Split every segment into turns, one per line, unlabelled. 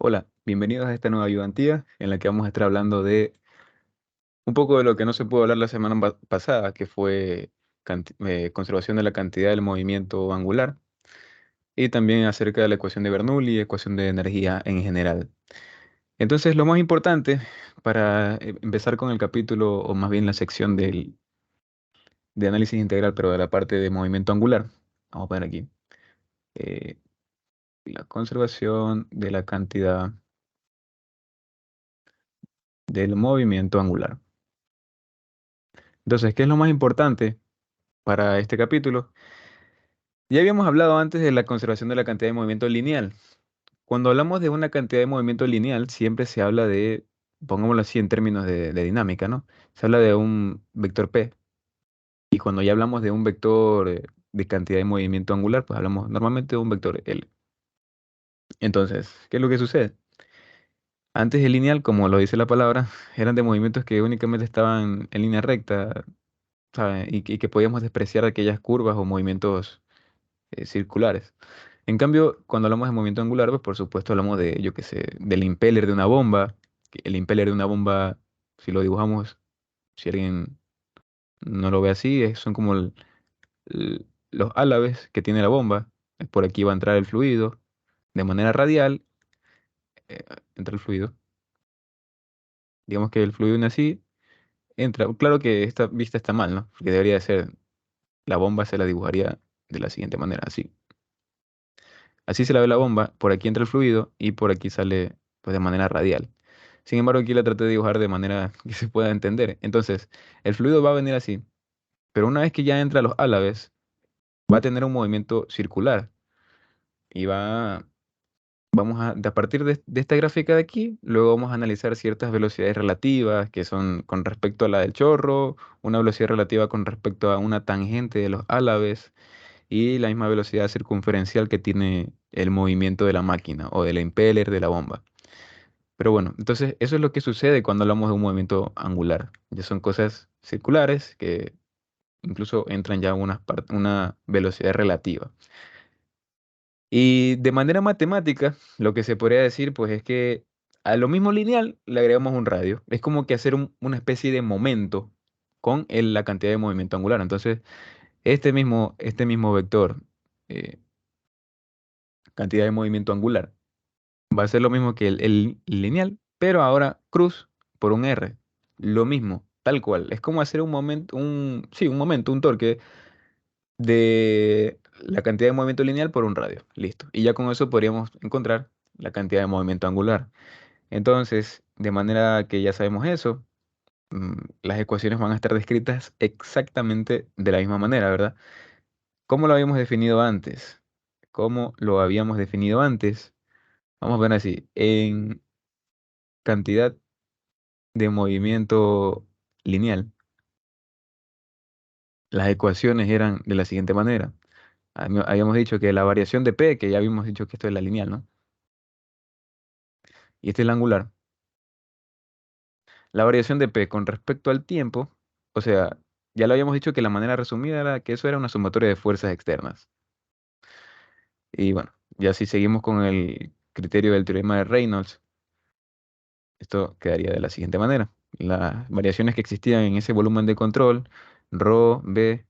Hola, bienvenidos a esta nueva ayudantía en la que vamos a estar hablando de un poco de lo que no se pudo hablar la semana pasada, que fue conservación de la cantidad del movimiento angular y también acerca de la ecuación de Bernoulli y ecuación de energía en general. Entonces, lo más importante para empezar con el capítulo, o más bien la sección de análisis integral, pero de la parte de movimiento angular, vamos a poner aquí, eh, la conservación de la cantidad del movimiento angular. Entonces, ¿qué es lo más importante para este capítulo? Ya habíamos hablado antes de la conservación de la cantidad de movimiento lineal. Cuando hablamos de una cantidad de movimiento lineal, siempre se habla de, pongámoslo así en términos de dinámica, ¿no? Se habla de un vector P. Y cuando ya hablamos de un vector de cantidad de movimiento angular, pues hablamos normalmente de un vector L. Entonces, ¿qué es lo que sucede? Antes el lineal, como lo dice la palabra, eran de movimientos que únicamente estaban en línea recta, ¿sabe? Y que podíamos despreciar aquellas curvas o movimientos circulares. En cambio, cuando hablamos de movimiento angular, pues por supuesto hablamos de, yo qué sé, del impeller de una bomba. Que el impeller de una bomba, si lo dibujamos, si alguien no lo ve así, son como los álabes que tiene la bomba. Por aquí va a entrar el fluido. De manera radial, eh, entra el fluido. Digamos que el fluido viene así, entra. Claro que esta vista está mal, ¿no? Porque debería de ser, la bomba se la dibujaría de la siguiente manera, así. Así se la ve la bomba, por aquí entra el fluido y por aquí sale pues de manera radial. Sin embargo, aquí la traté de dibujar de manera que se pueda entender. Entonces, el fluido va a venir así, pero una vez que ya entra a los álabes, va a tener un movimiento circular y a partir de esta gráfica de aquí, luego vamos a analizar ciertas velocidades relativas que son con respecto a la del chorro, una velocidad relativa con respecto a una tangente de los álabes y la misma velocidad circunferencial que tiene el movimiento de la máquina o del impeller de la bomba. Pero bueno, entonces eso es lo que sucede cuando hablamos de un movimiento angular. Ya son cosas circulares que incluso entran ya a una velocidad relativa. Y de manera matemática, lo que se podría decir pues es que a lo mismo lineal le agregamos un radio. Es como que hacer una especie de momento con la cantidad de movimiento angular. Entonces, este mismo vector, eh, cantidad de movimiento angular, va a ser lo mismo que el lineal, pero ahora cruz por un R. Lo mismo, tal cual. Es como hacer un momento, sí, un momento, un torque de la cantidad de movimiento lineal por un radio. Listo. Y ya con eso podríamos encontrar la cantidad de movimiento angular. Entonces, de manera que ya sabemos eso, las ecuaciones van a estar descritas exactamente de la misma manera, ¿verdad? ¿Cómo lo habíamos definido antes? ¿Cómo lo habíamos definido antes? Vamos a ver así. En cantidad de movimiento lineal, las ecuaciones eran de la siguiente manera. Habíamos dicho que la variación de P, que ya habíamos dicho que esto es la lineal, ¿no? Y esta es la angular. La variación de P con respecto al tiempo, o sea, ya lo habíamos dicho que la manera resumida era que eso era una sumatoria de fuerzas externas. Y bueno, ya si seguimos con el criterio del teorema de Reynolds, esto quedaría de la siguiente manera. Las variaciones que existían en ese volumen de control, ρ, B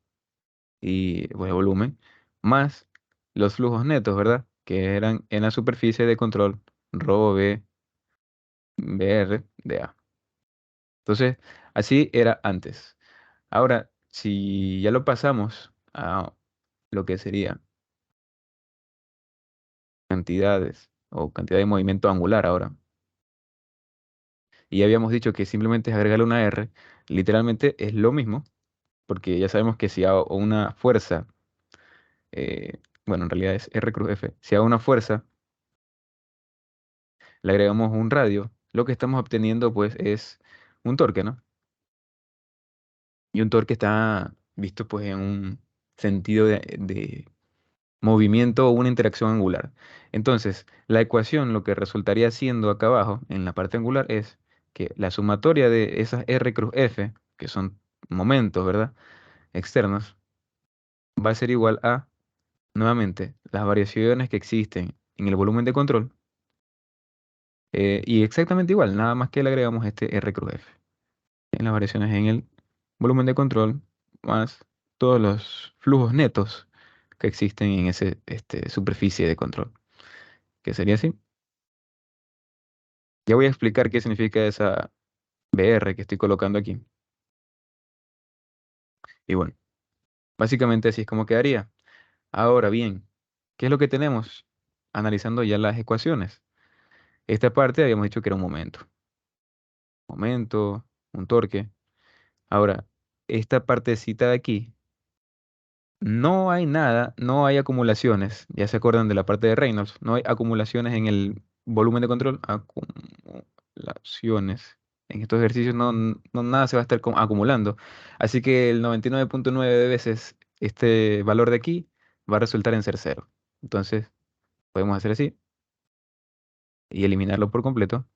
y pues, volumen, más los flujos netos, ¿verdad? Que eran en la superficie de control, ρ, B, BR, dA. Entonces, así era antes. Ahora, si ya lo pasamos a lo que sería cantidades o cantidad de movimiento angular ahora, y ya habíamos dicho que simplemente es agregarle una R, literalmente es lo mismo, porque ya sabemos que si a una fuerza, bueno, en realidad es R cruz F, si a una fuerza le agregamos un radio, lo que estamos obteniendo pues es un torque, ¿no? Y un torque está visto pues en un sentido de movimiento o una interacción angular. Entonces, la ecuación lo que resultaría siendo acá abajo, en la parte angular, es que la sumatoria de esas R cruz F, que son momentos, ¿verdad? Externos, va a ser igual a, nuevamente, las variaciones que existen en el volumen de control Y exactamente igual, nada más que le agregamos este R cruz F en las variaciones en el volumen de control más todos los flujos netos que existen en ese superficie de control, que sería así. Ya voy a explicar qué significa esa BR que estoy colocando aquí. Y bueno, básicamente así es como quedaría. Ahora bien, ¿qué es lo que tenemos? Analizando ya las ecuaciones. Esta parte habíamos dicho que era un momento, un torque. Ahora, esta partecita de aquí, no hay nada, no hay acumulaciones. Ya se acuerdan de la parte de Reynolds, no hay acumulaciones en el volumen de control. Acumulaciones. En estos ejercicios no nada se va a estar acumulando. Así que el 99.9 de veces este valor de aquí va a resultar en ser cero. Entonces, podemos hacer así y eliminarlo por completo.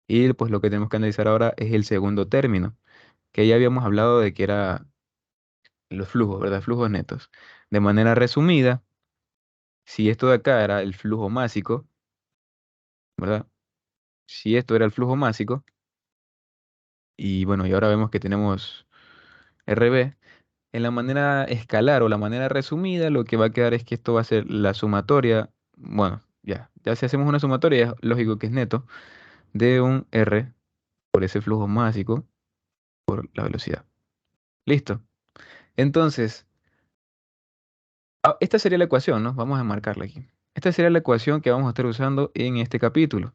Y pues lo que tenemos que analizar ahora es el segundo término, que ya habíamos hablado de que era los flujos, ¿verdad? Flujos netos. De manera resumida, si esto de acá era el flujo másico, ¿verdad? Si esto era el flujo másico, y bueno, y ahora vemos que tenemos RB, en la manera escalar o la manera resumida, lo que va a quedar es que esto va a ser la sumatoria, bueno, ya si hacemos una sumatoria, es lógico que es neto, de un R por ese flujo másico por la velocidad. Listo. Entonces, esta sería la ecuación, ¿no? Vamos a marcarla aquí. Esta sería la ecuación que vamos a estar usando en este capítulo.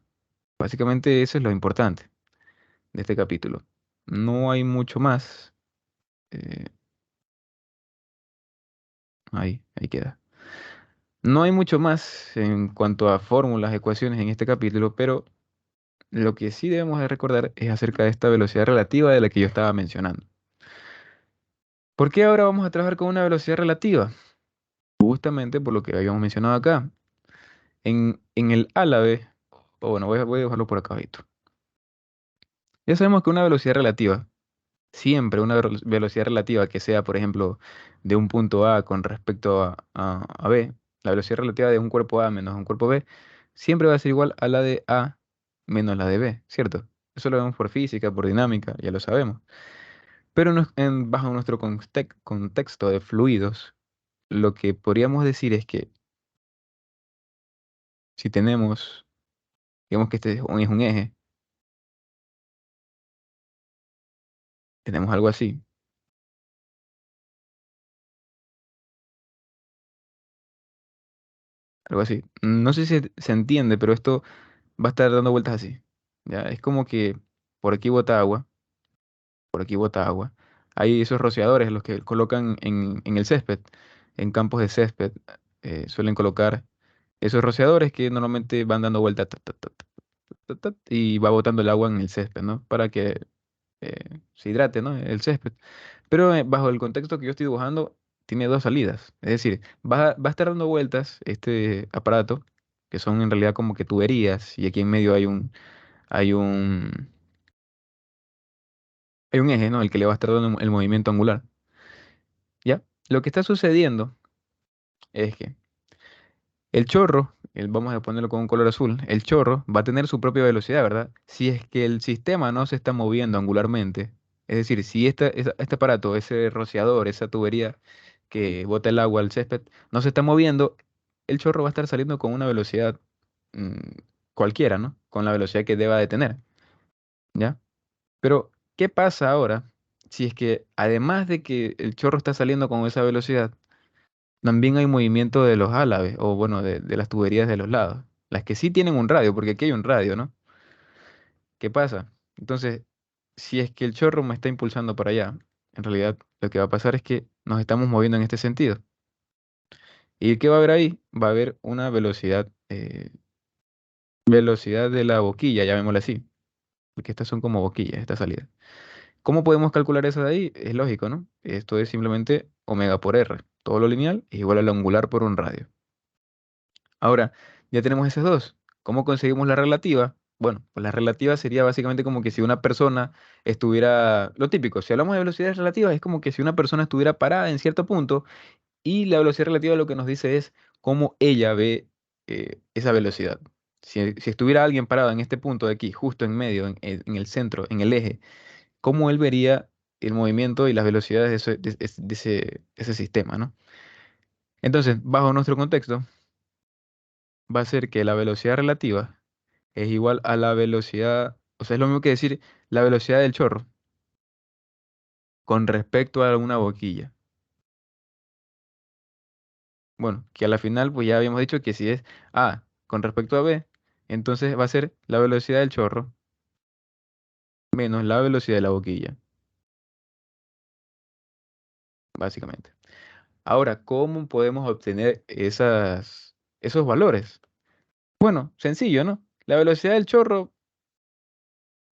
Básicamente eso es lo importante de este capítulo. No hay mucho más. eh, ahí queda. No hay mucho más en cuanto a fórmulas, ecuaciones en este capítulo, pero lo que sí debemos de recordar es acerca de esta velocidad relativa de la que yo estaba mencionando. ¿Por qué ahora vamos a trabajar con una velocidad relativa? Justamente por lo que habíamos mencionado acá. En el álabe, o bueno, voy a dejarlo por acá abajito. Ya sabemos que una velocidad relativa, siempre una velocidad relativa que sea, por ejemplo, de un punto A con respecto a B, la velocidad relativa de un cuerpo A menos un cuerpo B, siempre va a ser igual a la de A menos la de B, ¿cierto? Eso lo vemos por física, por dinámica, ya lo sabemos. Pero bajo nuestro contexto de fluidos, lo que podríamos decir es que si tenemos, digamos que este es un eje, tenemos algo así. No sé si se entiende, pero esto va a estar dando vueltas así. ¿Ya? Es como que por aquí bota agua, por aquí bota agua. Hay esos rociadores, los que colocan en el césped, en campos de césped, suelen colocar esos rociadores que normalmente van dando vueltas y va botando el agua en el césped, ¿no? Para que se hidrate, ¿no? El césped. Pero bajo el contexto que yo estoy dibujando, tiene dos salidas. Es decir, va a estar dando vueltas este aparato, que son en realidad como que tuberías, y aquí en medio hay un, hay un eje, ¿no? El que le va a estar dando el movimiento angular. ¿Ya? Lo que está sucediendo es que el chorro, vamos a ponerlo con un color azul, el chorro va a tener su propia velocidad, ¿verdad? Si es que el sistema no se está moviendo angularmente, es decir, si este aparato, ese rociador, esa tubería que bota el agua al césped, no se está moviendo, el chorro va a estar saliendo con una velocidad mm, cualquiera, ¿no? Con la velocidad que deba de tener, ¿ya? Pero, ¿qué pasa ahora si es que además de que el chorro está saliendo con esa velocidad, también hay movimiento de los álabes, o bueno, de las tuberías de los lados? Las que sí tienen un radio, porque aquí hay un radio, ¿no? ¿Qué pasa? Entonces, si es que el chorro me está impulsando para allá, en realidad lo que va a pasar es que nos estamos moviendo en este sentido. ¿Y qué va a haber ahí? Va a haber una velocidad de la boquilla, llamémosla así, porque estas son como boquillas, esta salida. ¿Cómo podemos calcular eso de ahí? Es lógico, ¿no? Esto es simplemente omega por R. Todo lo lineal es igual al angular por un radio. Ahora, ya tenemos esas dos. ¿Cómo conseguimos la relativa? Bueno, pues la relativa sería básicamente como que si una persona estuviera, lo típico, si hablamos de velocidades relativas, es como que si una persona estuviera parada en cierto punto y la velocidad relativa lo que nos dice es cómo ella ve esa velocidad. Si estuviera alguien parado en este punto de aquí, justo en medio, en el centro, en el eje, ¿cómo él vería el movimiento y las velocidades de ese sistema, ¿no? Entonces, bajo nuestro contexto, va a ser que la velocidad relativa es igual a la velocidad, o sea, es lo mismo que decir la velocidad del chorro con respecto a una boquilla. Bueno, que a la final, pues ya habíamos dicho que si es A con respecto a B, entonces va a ser la velocidad del chorro menos la velocidad de la boquilla, básicamente. Ahora, ¿cómo podemos obtener esos valores? Bueno, sencillo, ¿no? La velocidad del chorro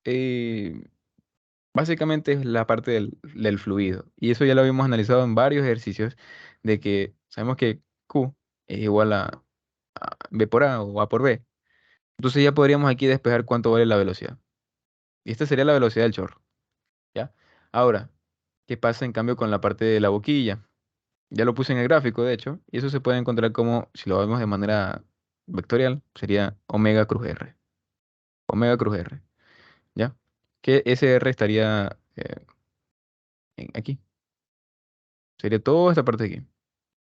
eh, básicamente es la parte del fluido. Y eso ya lo habíamos analizado en varios ejercicios, de que sabemos que Q es igual a B por A o A por B. Entonces ya podríamos aquí despejar cuánto vale la velocidad. Y esta sería la velocidad del chorro, ¿ya? Ahora, ¿qué pasa en cambio con la parte de la boquilla? Ya lo puse en el gráfico, de hecho, y eso se puede encontrar como, si lo vemos de manera vectorial, sería omega cruz R. Omega cruz R, ¿ya? Que ese R estaría aquí. Sería toda esta parte de aquí.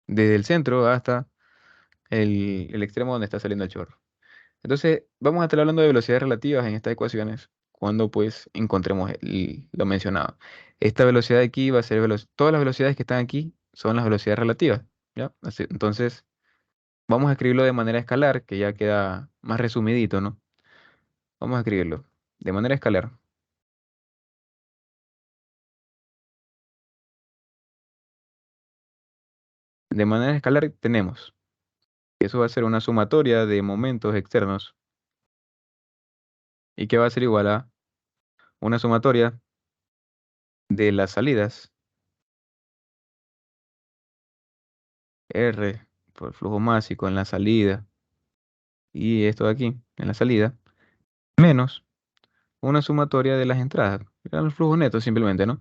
Desde el centro hasta el extremo donde está saliendo el chorro. Entonces, vamos a estar hablando de velocidades relativas en estas ecuaciones cuando pues encontremos lo mencionado. Esta velocidad de aquí va a ser todas las velocidades que están aquí son las velocidades relativas, ¿ya? Entonces, vamos a escribirlo de manera escalar, que ya queda más resumidito, ¿no? Vamos a escribirlo de manera escalar. De manera escalar tenemos que eso va a ser una sumatoria de momentos externos y que va a ser igual a una sumatoria de las salidas R por flujo másico en la salida y esto de aquí en la salida menos una sumatoria de las entradas. Era el flujo neto simplemente, ¿no?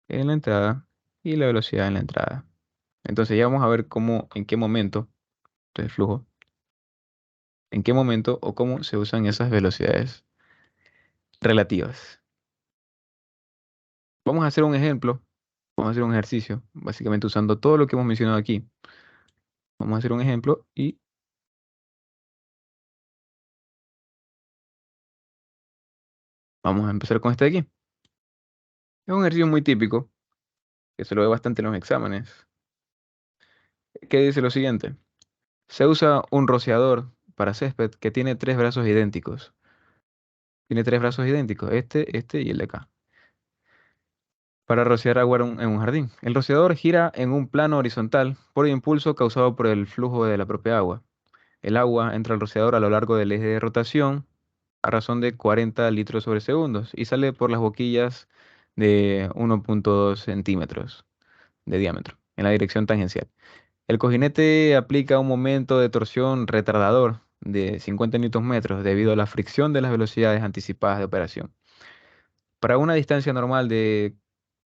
En la entrada y la velocidad en la entrada. Entonces ya vamos a ver cómo, en qué momento del flujo, en qué momento o cómo se usan esas velocidades relativas. Vamos a hacer un ejemplo, vamos a hacer un ejercicio, básicamente usando todo lo que hemos mencionado aquí. Vamos a hacer un ejemplo y vamos a empezar con este de aquí. Es un ejercicio muy típico, que se lo ve bastante en los exámenes, que dice lo siguiente. Se usa un rociador para césped que tiene tres brazos idénticos. Tiene tres brazos idénticos, este y el de acá, para rociar agua en un jardín. El rociador gira en un plano horizontal por el impulso causado por el flujo de la propia agua. El agua entra al rociador a lo largo del eje de rotación a razón de 40 litros sobre segundos y sale por las boquillas de 1,2 centímetros de diámetro en la dirección tangencial. El cojinete aplica un momento de torsión retardador de 50 Nm debido a la fricción de las velocidades anticipadas de operación. Para una distancia normal de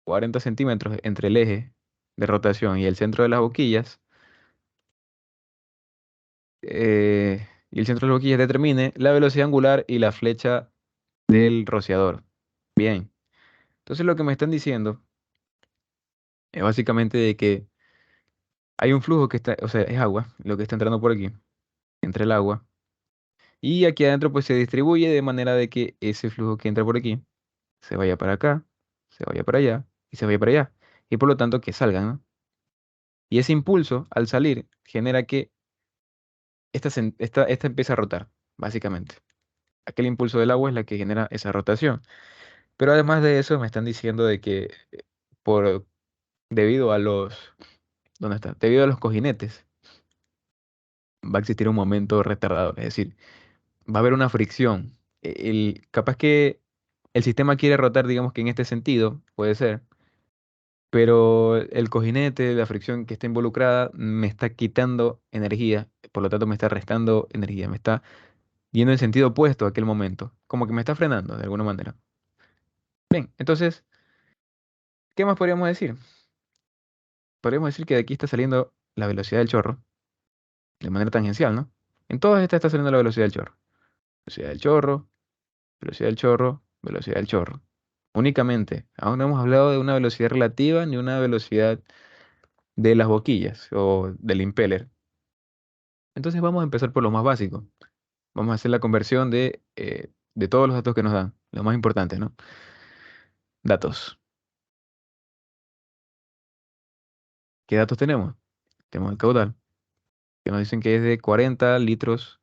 40 centímetros entre el eje de rotación y el centro de las boquillas, y el centro de las boquillas determine la velocidad angular y la flecha del rociador. Bien, entonces lo que me están diciendo es básicamente de que hay un flujo que está, o sea, es agua, lo que está entrando por aquí, entre el agua. Y aquí adentro pues se distribuye de manera de que ese flujo que entra por aquí se vaya para acá, se vaya para allá y se vaya para allá. Y por lo tanto que salgan, ¿no? Y ese impulso al salir genera que esta empieza a rotar, básicamente. Aquel impulso del agua es la que genera esa rotación. Pero además de eso me están diciendo de que por, debido a ¿dónde está? Debido a los cojinetes va a existir un momento retardador. Es decir, va a haber una fricción. Capaz que el sistema quiere rotar, digamos que en este sentido, puede ser, pero el cojinete, la fricción que está involucrada, me está quitando energía, por lo tanto me está restando energía, me está yendo en sentido opuesto a aquel momento, como que me está frenando de alguna manera. Bien, entonces, ¿qué más podríamos decir? Podríamos decir que de aquí está saliendo la velocidad del chorro, de manera tangencial, ¿no? En todas estas está saliendo la velocidad del chorro. Velocidad del chorro, velocidad del chorro, velocidad del chorro. Únicamente. Aún no hemos hablado de una velocidad relativa ni una velocidad de las boquillas o del impeller. Entonces vamos a empezar por lo más básico. Vamos a hacer la conversión de todos los datos que nos dan. Lo más importante, ¿no? Datos. ¿Qué datos tenemos? Tenemos el caudal, que nos dicen que es de 40 litros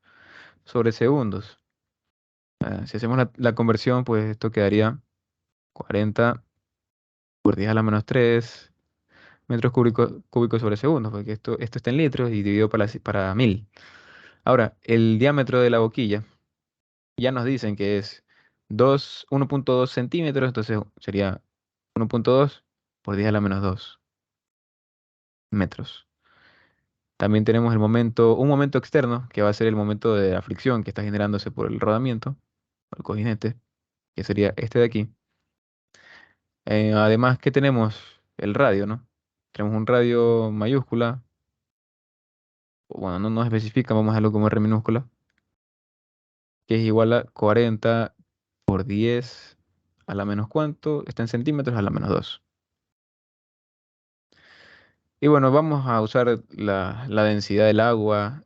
sobre segundos. Si hacemos la conversión, pues esto quedaría 40 por 10 a la menos 3 metros cúbicos sobre segundo, porque esto está en litros y dividido para 1000. Ahora, el diámetro de la boquilla ya nos dicen que es 1.2 centímetros, entonces sería 1.2 por 10 a la menos 2 metros. También tenemos un momento externo, que va a ser el momento de la fricción que está generándose por el rodamiento, el cojinete, que sería este de aquí. Además, ¿qué tenemos? El radio, ¿no? Tenemos un radio mayúscula, o bueno, no nos especifica, vamos a dejarlo como R minúscula, que es igual a 40 por 10 a la menos cuánto, está en centímetros a la menos 2. Y bueno, vamos a usar la densidad del agua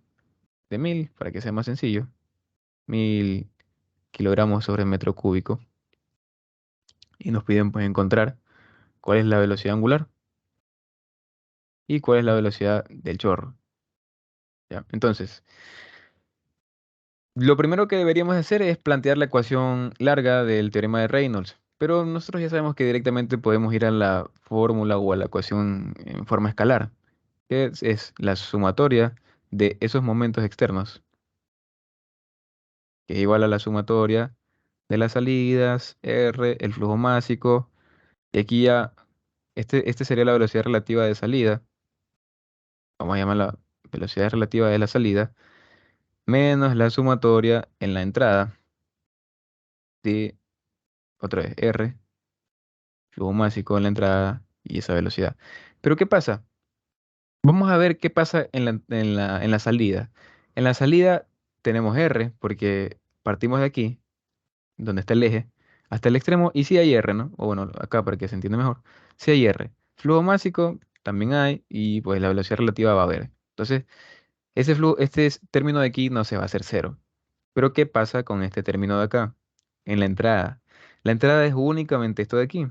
de 1000 para que sea más sencillo. 1000 kilogramos sobre metro cúbico. Y nos piden pues encontrar cuál es la velocidad angular y cuál es la velocidad del chorro. ¿Ya? Entonces, lo primero que deberíamos hacer es plantear la ecuación larga del teorema de Reynolds. Pero nosotros ya sabemos que directamente podemos ir a la fórmula o a la ecuación en forma escalar, que es la sumatoria de esos momentos externos, que es igual a la sumatoria de las salidas, R, el flujo másico, y aquí ya, este sería la velocidad relativa de salida, vamos a llamarla velocidad relativa de la salida, menos la sumatoria en la entrada de, otra vez, R, flujo másico en la entrada y esa velocidad. Pero ¿qué pasa? Vamos a ver qué pasa en la salida. En la salida tenemos R, porque partimos de aquí, donde está el eje, hasta el extremo, y sí hay R, ¿no? O bueno, acá para que se entienda mejor. Sí hay R. Flujo másico también hay, y pues la velocidad relativa va a haber. Entonces, término de aquí no se va a hacer cero. Pero ¿qué pasa con este término de acá? En la entrada. La entrada es únicamente esto de aquí.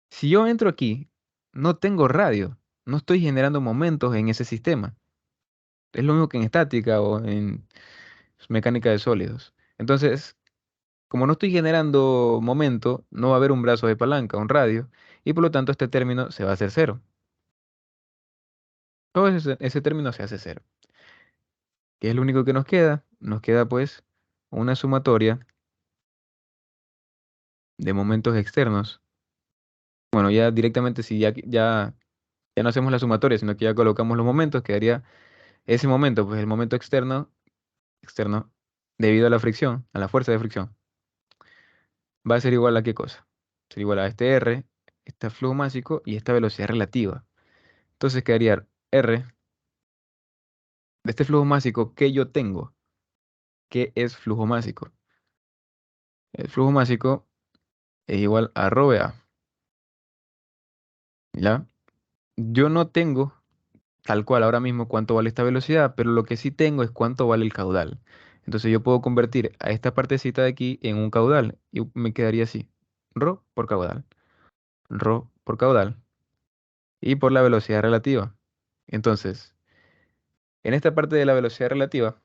Si yo entro aquí, no tengo radio, no estoy generando momentos en ese sistema. Es lo mismo que en estática o en mecánica de sólidos. Entonces, como no estoy generando momento, no va a haber un brazo de palanca, un radio, y por lo tanto este término se va a hacer cero. Todo ese término se hace cero. ¿Qué es lo único que nos queda? Nos queda pues una sumatoria de momentos externos. Bueno, ya directamente si ya no hacemos la sumatoria, sino que ya colocamos los momentos, quedaría ese momento, pues el momento externo, debido a la fricción, a la fuerza de fricción, va a ser igual a qué cosa. Ser igual a este R, este flujo másico y esta velocidad relativa. Entonces quedaría R de este flujo másico que yo tengo. ¿Qué es flujo másico? El flujo másico es igual a ρ a. ¿Ya? Yo no tengo tal cual ahora mismo cuánto vale esta velocidad, pero lo que sí tengo es cuánto vale el caudal. Entonces yo puedo convertir a esta partecita de aquí en un caudal y me quedaría así. Rho por caudal. Rho por caudal y por la velocidad relativa. Entonces, en esta parte de la velocidad relativa,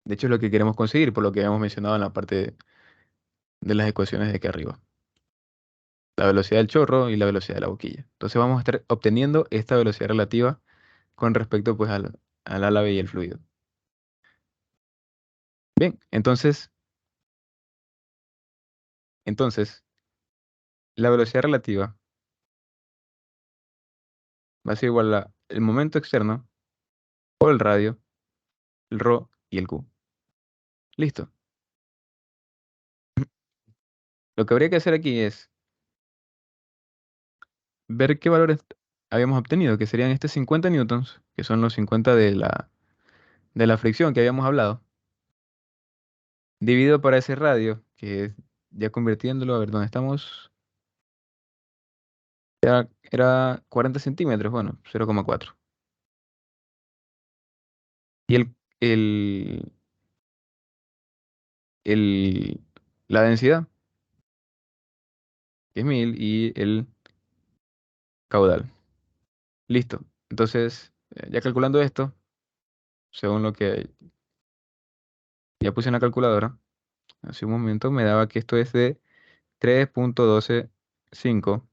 de hecho es lo que queremos conseguir, por lo que habíamos mencionado en la parte de las ecuaciones de aquí arriba. La velocidad del chorro y la velocidad de la boquilla. Entonces vamos a estar obteniendo esta velocidad relativa con respecto pues al álave y el fluido. Bien, entonces la velocidad relativa va a ser igual a el momento externo por el radio, el ρ y el q. Listo. Lo que habría que hacer aquí es ver qué valores habíamos obtenido, que serían 50 newtons, que son los 50 de la de la fricción que habíamos hablado, dividido para ese radio, ya convirtiéndolo, a ver, ¿dónde estamos? Era 40 centímetros, bueno, 0,4. Y el, el, la densidad es 1000 y el caudal. Listo. Entonces, ya calculando esto, según lo que ya puse en la calculadora, hace un momento me daba que esto es de 3,125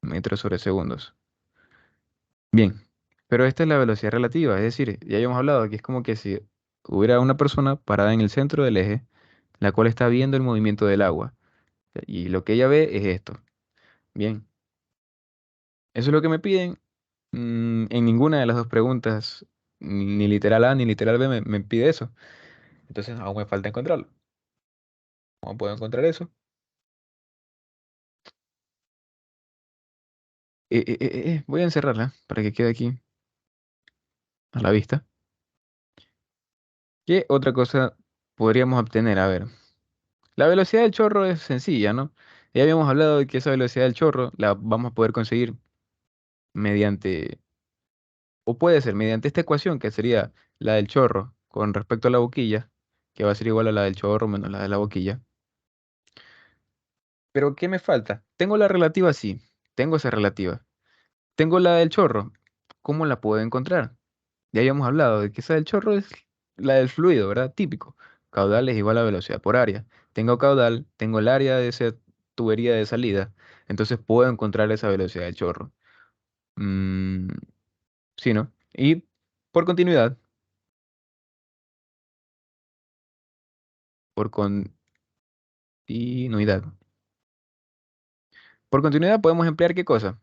metros sobre segundos. Bien, pero esta es la velocidad relativa, es decir, ya habíamos hablado que es como que si hubiera una persona parada en el centro del eje, la cual está viendo el movimiento del agua, y lo que ella ve es esto. Bien, eso es lo que me piden. En ninguna de las dos preguntas, ni literal A ni literal B, me pide eso. Entonces aún me falta encontrarlo. ¿Cómo puedo encontrar eso? Voy a encerrarla para que quede aquí a la vista. ¿Qué otra cosa podríamos obtener? A ver, la velocidad del chorro es sencilla, ¿no? Ya habíamos hablado de que esa velocidad del chorro la vamos a poder conseguir mediante, o puede ser mediante esta ecuación que sería la del chorro con respecto a la boquilla, que va a ser igual a la del chorro menos la de la boquilla. Pero ¿qué me falta? Tengo la relativa, sí, tengo esa relativa. Tengo la del chorro. ¿Cómo la puedo encontrar? Ya habíamos hablado de que esa del chorro es la del fluido, ¿verdad? Típico. Caudal es igual a velocidad por área. Tengo caudal, tengo el área de esa tubería de salida, entonces puedo encontrar esa velocidad del chorro. Mm, sí, ¿no? Y por continuidad, por continuidad. Por continuidad podemos emplear ¿qué cosa?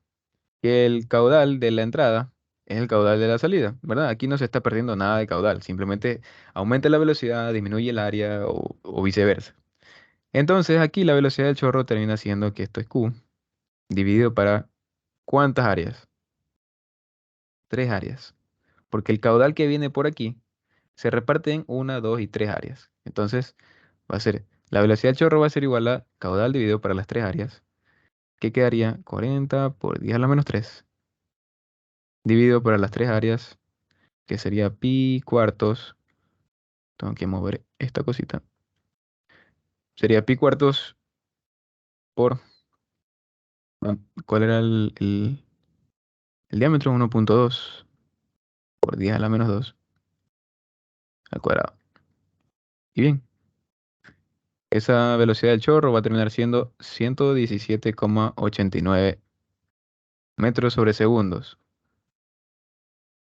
Que el caudal de la entrada es el caudal de la salida, ¿verdad? Aquí no se está perdiendo nada de caudal, simplemente aumenta la velocidad, disminuye el área o viceversa. Entonces aquí la velocidad del chorro termina siendo que esto es Q dividido para ¿cuántas áreas? Tres áreas. Porque el caudal que viene por aquí se reparte en una, dos y tres áreas. Entonces va a ser, la velocidad del chorro va a ser igual a caudal dividido para las tres áreas, que quedaría 40 por 10 a la menos 3 dividido para las tres áreas, que sería pi cuartos. Tengo que mover esta cosita. Sería pi cuartos por, ¿cuál era el diámetro? 1,2 por 10 a la menos 2 al cuadrado. Y bien, esa velocidad del chorro va a terminar siendo 117,89 metros sobre segundos.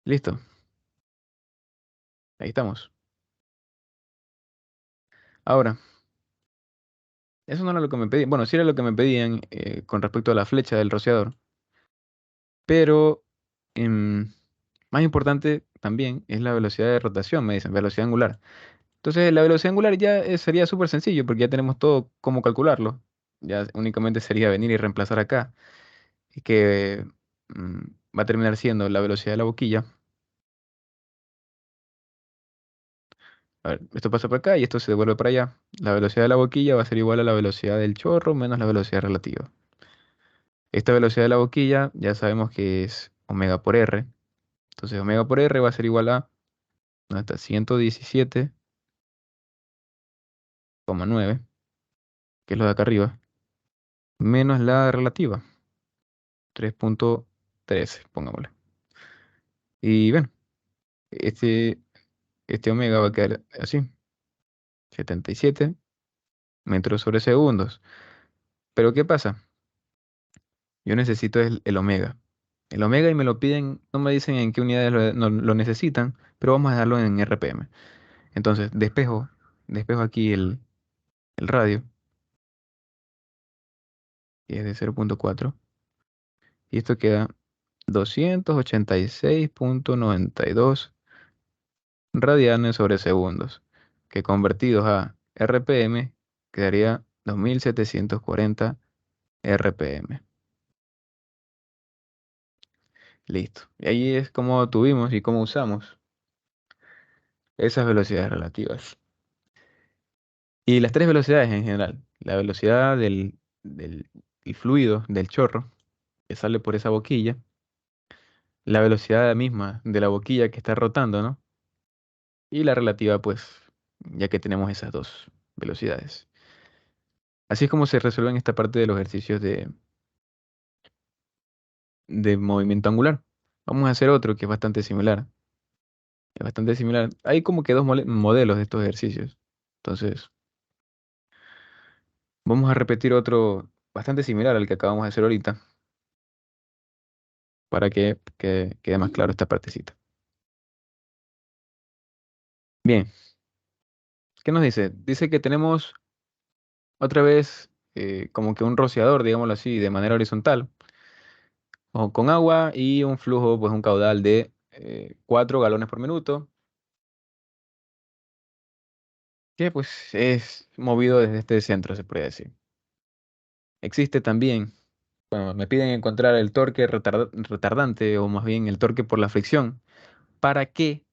Listo, ahí estamos. Ahora, eso no era lo que me pedían. Bueno, sí era lo que me pedían con respecto a la flecha del rociador. Pero más importante también es la velocidad de rotación, me dicen, velocidad angular. Entonces, la velocidad angular ya sería súper sencillo porque ya tenemos todo cómo calcularlo. Ya únicamente sería venir y reemplazar acá, y que mm, va a terminar siendo la velocidad de la boquilla. A ver, esto pasa por acá y esto se devuelve para allá. La velocidad de la boquilla va a ser igual a la velocidad del chorro menos la velocidad relativa. Esta velocidad de la boquilla ya sabemos que es omega por R. Entonces, omega por R va a ser igual a, ¿dónde está? 117,9, que es lo de acá arriba, menos la relativa, 3,13, pongámosle. Y bueno, este, este omega va a quedar así, 77 metros sobre segundos. Pero ¿qué pasa? Yo necesito el omega. El omega y me lo piden, no me dicen en qué unidades lo necesitan, pero vamos a dejarlo en RPM. Entonces, despejo aquí el radio, que es de 0,4, y esto queda 286,92 radianes sobre segundos, que convertidos a RPM quedaría 2740 RPM. Listo. Y ahí es como tuvimos y cómo usamos esas velocidades relativas. Y las tres velocidades en general. La velocidad del fluido, del chorro, que sale por esa boquilla. La velocidad misma de la boquilla que está rotando, ¿no? Y la relativa, pues, ya que tenemos esas dos velocidades. Así es como se resuelven esta parte de los ejercicios de movimiento angular. Vamos a hacer otro que es bastante similar. Es bastante similar. Hay como que dos modelos de estos ejercicios. Entonces, vamos a repetir otro bastante similar al que acabamos de hacer ahorita, para que quede más claro esta partecita. Bien, ¿qué nos dice? Dice que tenemos otra vez como que un rociador, digámoslo así, de manera horizontal, o con agua y un flujo, pues un caudal de 4 galones por minuto, que pues es movido desde este centro, se puede decir. Existe también, bueno, me piden encontrar el torque retardante, o más bien el torque por la fricción, para que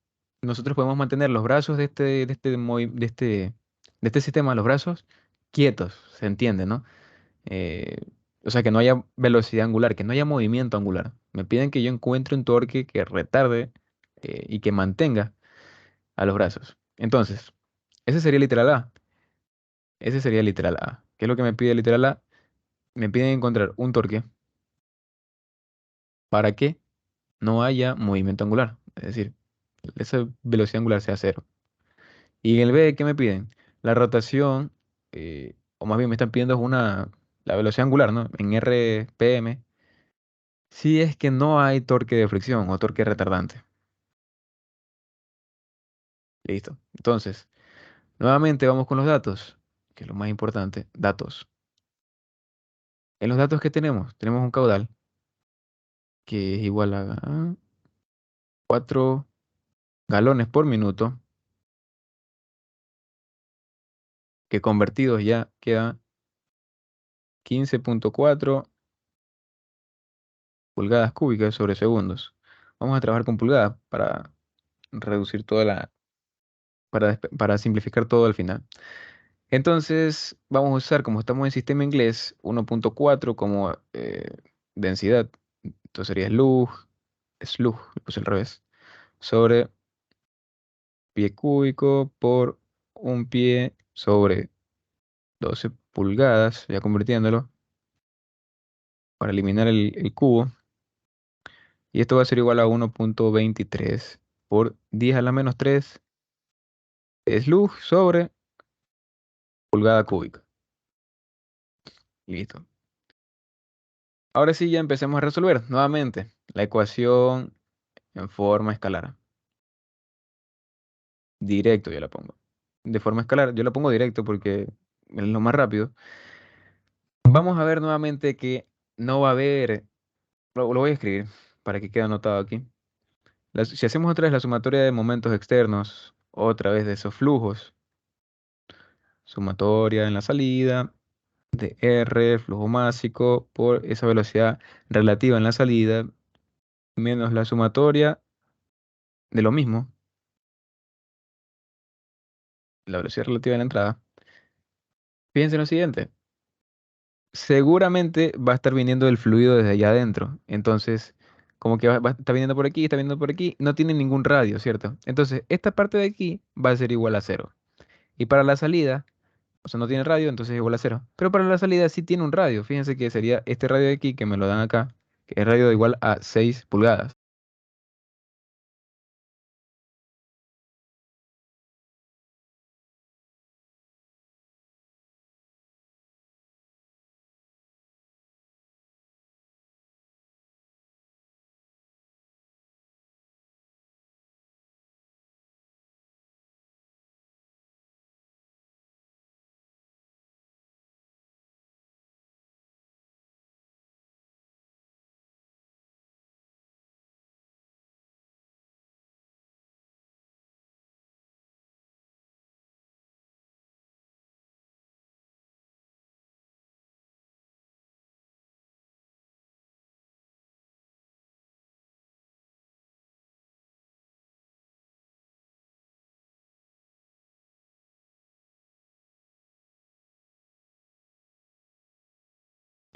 nosotros podamos mantener los brazos de este sistema, los brazos quietos, se entiende, ¿no? Eh, o sea, que no haya velocidad angular, que no haya movimiento angular. Me piden que yo encuentre un torque que retarde y que mantenga a los brazos. Entonces, ese sería literal A. Ese sería literal A. ¿Qué es lo que me pide literal A? Me piden encontrar un torque para que no haya movimiento angular. Es decir, esa velocidad angular sea cero. Y en el B, ¿qué me piden? La rotación, o más bien me están pidiendo la velocidad angular, ¿no? En RPM, si es que no hay torque de fricción o torque retardante. Listo. Entonces, nuevamente vamos con los datos, que es lo más importante, datos. En los datos que tenemos un caudal que es igual a 4 galones por minuto, que convertidos ya queda 15,4 pulgadas cúbicas sobre segundos. Vamos a trabajar con pulgadas para reducir para simplificar todo al final. Entonces, vamos a usar, como estamos en sistema inglés, 1,4 como densidad. Entonces sería slug, le puse al revés, sobre pie cúbico por un pie sobre 12 pulgadas, ya convirtiéndolo, para eliminar el cubo. Y esto va a ser igual a 1,23 por 10 a la menos 3 slug sobre pulgada cúbica. Listo. Ahora sí, ya empecemos a resolver nuevamente la ecuación en forma escalar. Directo yo la pongo. De forma escalar, yo la pongo directo porque es lo más rápido. Vamos a ver nuevamente que no va a haber, lo voy a escribir para que quede anotado aquí. Si hacemos otra vez la sumatoria de momentos externos, otra vez de esos flujos, sumatoria en la salida de R, flujo másico, por esa velocidad relativa en la salida, menos la sumatoria de lo mismo, la velocidad relativa en la entrada. Fíjense en lo siguiente, seguramente va a estar viniendo el fluido desde allá adentro. Entonces, como que está viniendo por aquí, está viniendo por aquí, no tiene ningún radio, ¿cierto? Entonces, esta parte de aquí va a ser igual a cero. Y para la salida, o sea, no tiene radio, entonces es igual a cero. Pero para la salida sí tiene un radio. Fíjense que sería este radio de aquí, que me lo dan acá, que es radio igual a 6 pulgadas.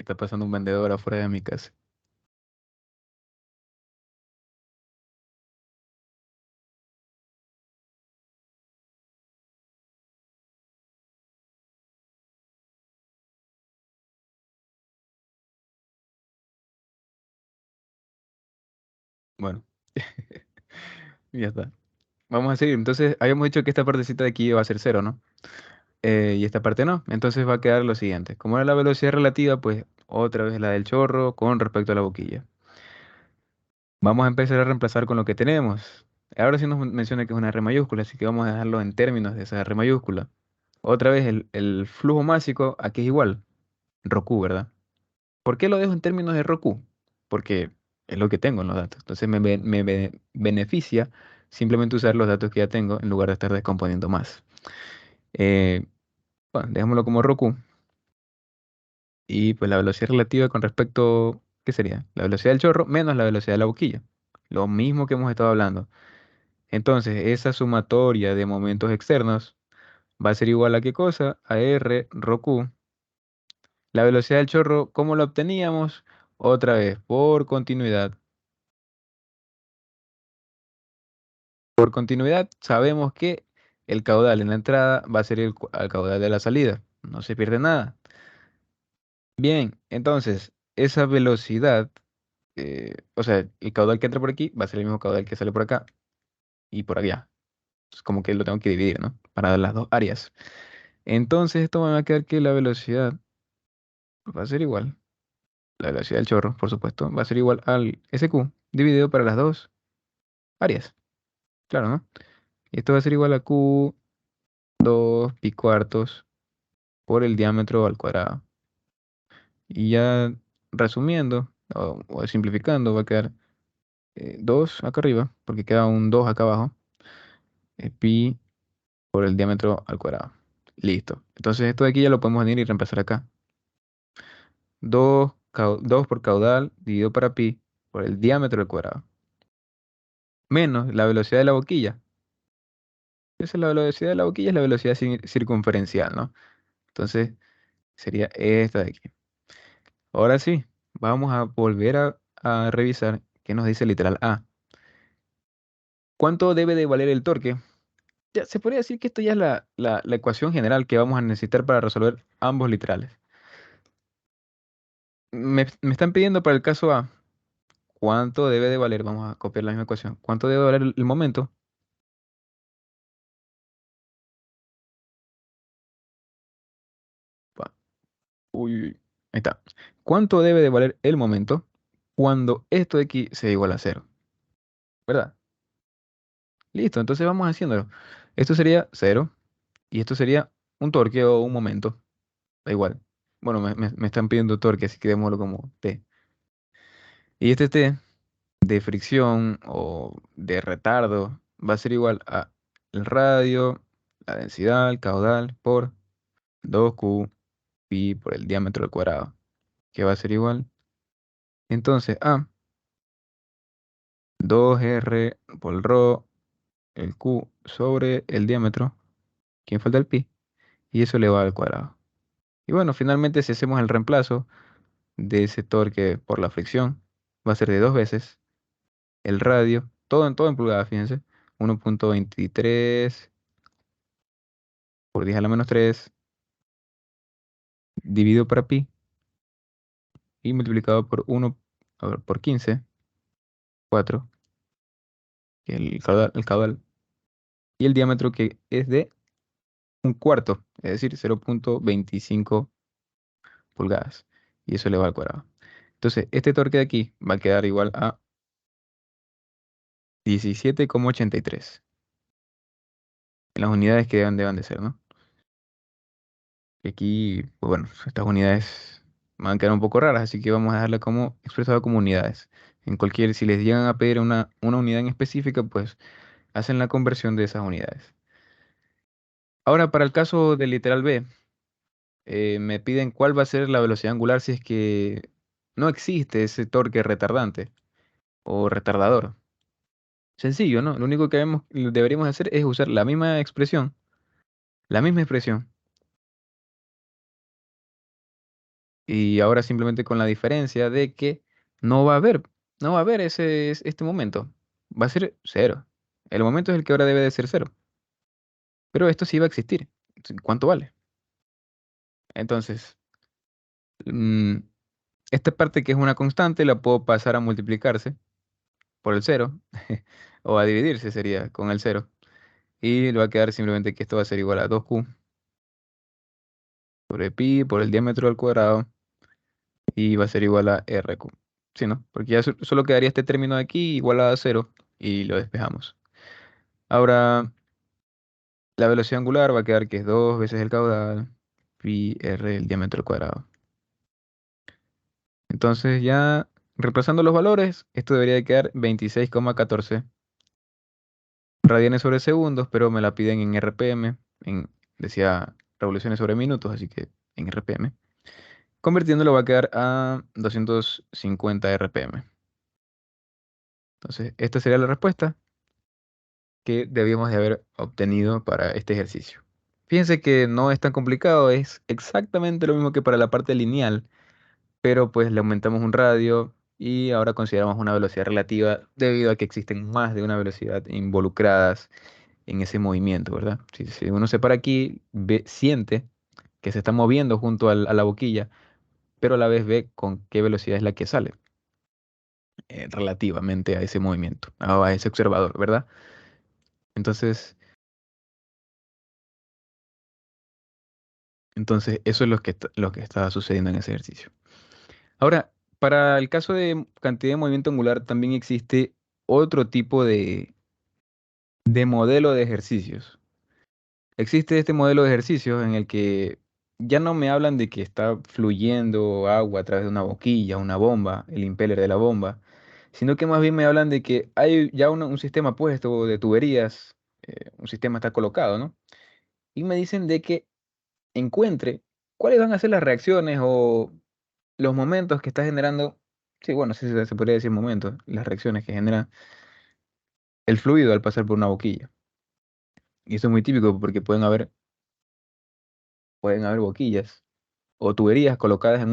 está pasando un vendedor afuera de mi casa. Bueno, ya está. Vamos a seguir. Entonces, habíamos dicho que esta partecita de aquí va a ser cero, ¿no? Y esta parte no. Entonces va a quedar lo siguiente. Como era la velocidad relativa, pues otra vez la del chorro con respecto a la boquilla. Vamos a empezar a reemplazar con lo que tenemos. Ahora sí nos menciona que es una R mayúscula, así que vamos a dejarlo en términos de esa R mayúscula. Otra vez el flujo másico aquí es igual, Roku, ¿verdad? ¿Por qué lo dejo en términos de Roku? Porque es lo que tengo en los datos. Entonces beneficia simplemente usar los datos que ya tengo en lugar de estar descomponiendo más. Eh, bueno, dejémoslo como Roku. Y pues la velocidad relativa con respecto, ¿qué sería? La velocidad del chorro menos la velocidad de la boquilla. Lo mismo que hemos estado hablando. Entonces, esa sumatoria de momentos externos va a ser igual a qué cosa? A R rho Q. La velocidad del chorro, ¿cómo la obteníamos? Otra vez, por continuidad. Por continuidad, sabemos que el caudal en la entrada va a ser el caudal de la salida. No se pierde nada. Bien, entonces, esa velocidad, o sea, el caudal que entra por aquí va a ser el mismo caudal que sale por acá y por allá. Es como que lo tengo que dividir, ¿no? Para las dos áreas. Entonces, esto me va a quedar que la velocidad va a ser igual. La velocidad del chorro, por supuesto, va a ser igual al SQ dividido para las dos áreas. Claro, ¿no? Y esto va a ser igual a Q2 pi cuartos por el diámetro al cuadrado. Y ya resumiendo o simplificando, va a quedar 2 acá arriba, porque queda un 2 acá abajo, pi por el diámetro al cuadrado. Listo. Entonces esto de aquí ya lo podemos venir y reemplazar acá. 2 por caudal dividido para pi por el diámetro al cuadrado. Menos la velocidad de la boquilla. Esa es la velocidad de la boquilla, es la velocidad circunferencial, ¿no? Entonces sería esta de aquí. Ahora sí, vamos a volver a revisar qué nos dice el literal A. ¿Cuánto debe de valer el torque? Ya, se podría decir que esto ya es la ecuación general que vamos a necesitar para resolver ambos literales. Me están pidiendo para el caso A, ¿cuánto debe de valer? Vamos a copiar la misma ecuación. ¿Cuánto debe valer el momento? Pa- Uy, uy, uy, ahí está. ¿Cuánto debe de valer el momento cuando esto de aquí sea igual a cero? ¿Verdad? Listo, entonces vamos haciéndolo. Esto sería cero y esto sería un torque o un momento. Da igual. Bueno, me están pidiendo torque, así que démoslo como T. Y este T de fricción o de retardo va a ser igual a el radio, la densidad, el caudal por 2Q pi por el diámetro al cuadrado, que va a ser igual. Entonces a 2R por el rho, el Q sobre el diámetro, ¿quién falta el pi? Y eso le va al cuadrado. Y bueno, finalmente si hacemos el reemplazo de ese torque por la fricción, va a ser de dos veces el radio, todo en pulgadas, fíjense, 1,23 por 10 a la menos 3 dividido para pi y multiplicado por 1, a ver, por 15, 4, que es el caudal, y el diámetro que es de un cuarto, es decir, 0,25 pulgadas. Y eso le va al cuadrado. Entonces, este torque de aquí va a quedar igual a 17,83 en las unidades que deban de ser, ¿no? Y aquí, pues bueno, estas unidades van a quedar un poco raras, así que vamos a dejarla como expresado como unidades. Si les llegan a pedir una unidad en específica, pues hacen la conversión de esas unidades. Ahora, para el caso del literal B, me piden cuál va a ser la velocidad angular si es que no existe ese torque retardante o retardador. Sencillo, ¿no? Lo único que deberíamos hacer es usar la misma expresión, Y ahora simplemente con la diferencia de que no va a haber, no va a haber este momento. Va a ser cero. El momento es el que ahora debe de ser cero. Pero esto sí va a existir. ¿Cuánto vale? Entonces, mm, esta parte que es una constante la puedo pasar a multiplicarse por el cero. O a dividirse sería con el cero. Y le va a quedar simplemente que esto va a ser igual a 2q sobre pi por el diámetro al cuadrado. Y va a ser igual a RQ. Sí, ¿no? Porque ya solo quedaría este término de aquí igual a cero y lo despejamos. Ahora, la velocidad angular va a quedar que es 2 veces el caudal, pi r el diámetro al cuadrado. Entonces ya reemplazando los valores, esto debería de quedar 26,14 radianes sobre segundos, pero me la piden en RPM, decía revoluciones sobre minutos, así que en RPM. Convirtiéndolo va a quedar a 250 RPM. Entonces, esta sería la respuesta que debíamos de haber obtenido para este ejercicio. Fíjense que no es tan complicado, es exactamente lo mismo que para la parte lineal, pero pues le aumentamos un radio y ahora consideramos una velocidad relativa debido a que existen más de una velocidad involucradas en ese movimiento, ¿verdad? Si uno se para aquí, siente que se está moviendo junto a la boquilla, pero a la vez ve con qué velocidad es la que sale relativamente a ese movimiento, a ese observador, ¿verdad? Entonces, Entonces, eso es lo que está sucediendo en ese ejercicio. Ahora, para el caso de cantidad de movimiento angular, también existe otro tipo de modelo de ejercicios. Existe este modelo de ejercicios en el que ya no me hablan de que está fluyendo agua a través de una boquilla, una bomba, el impeller de la bomba, sino que más bien me hablan de que hay ya un sistema puesto de tuberías, un sistema está colocado, ¿no? Y me dicen de que encuentre cuáles van a ser las reacciones o los momentos que está generando, sí, bueno, sí se podría decir momentos, las reacciones que genera el fluido al pasar por una boquilla. Y eso es muy típico porque pueden haber boquillas o tuberías colocadas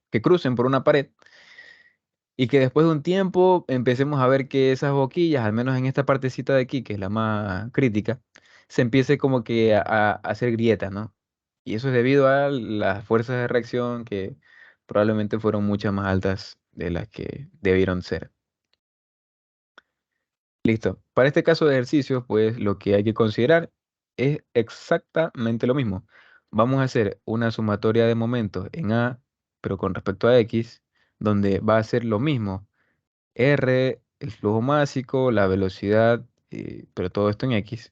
que crucen por una pared y que después de un tiempo empecemos a ver que esas boquillas, al menos en esta partecita de aquí, que es la más crítica, se empiece como que a hacer grietas, ¿no? Y eso es debido a las fuerzas de reacción que probablemente fueron muchas más altas de las que debieron ser. Listo. Para este caso de ejercicios, pues lo que hay que considerar es exactamente lo mismo. Vamos a hacer una sumatoria de momentos en A, pero con respecto a X, donde va a ser lo mismo. R, el flujo másico, la velocidad, pero todo esto en X.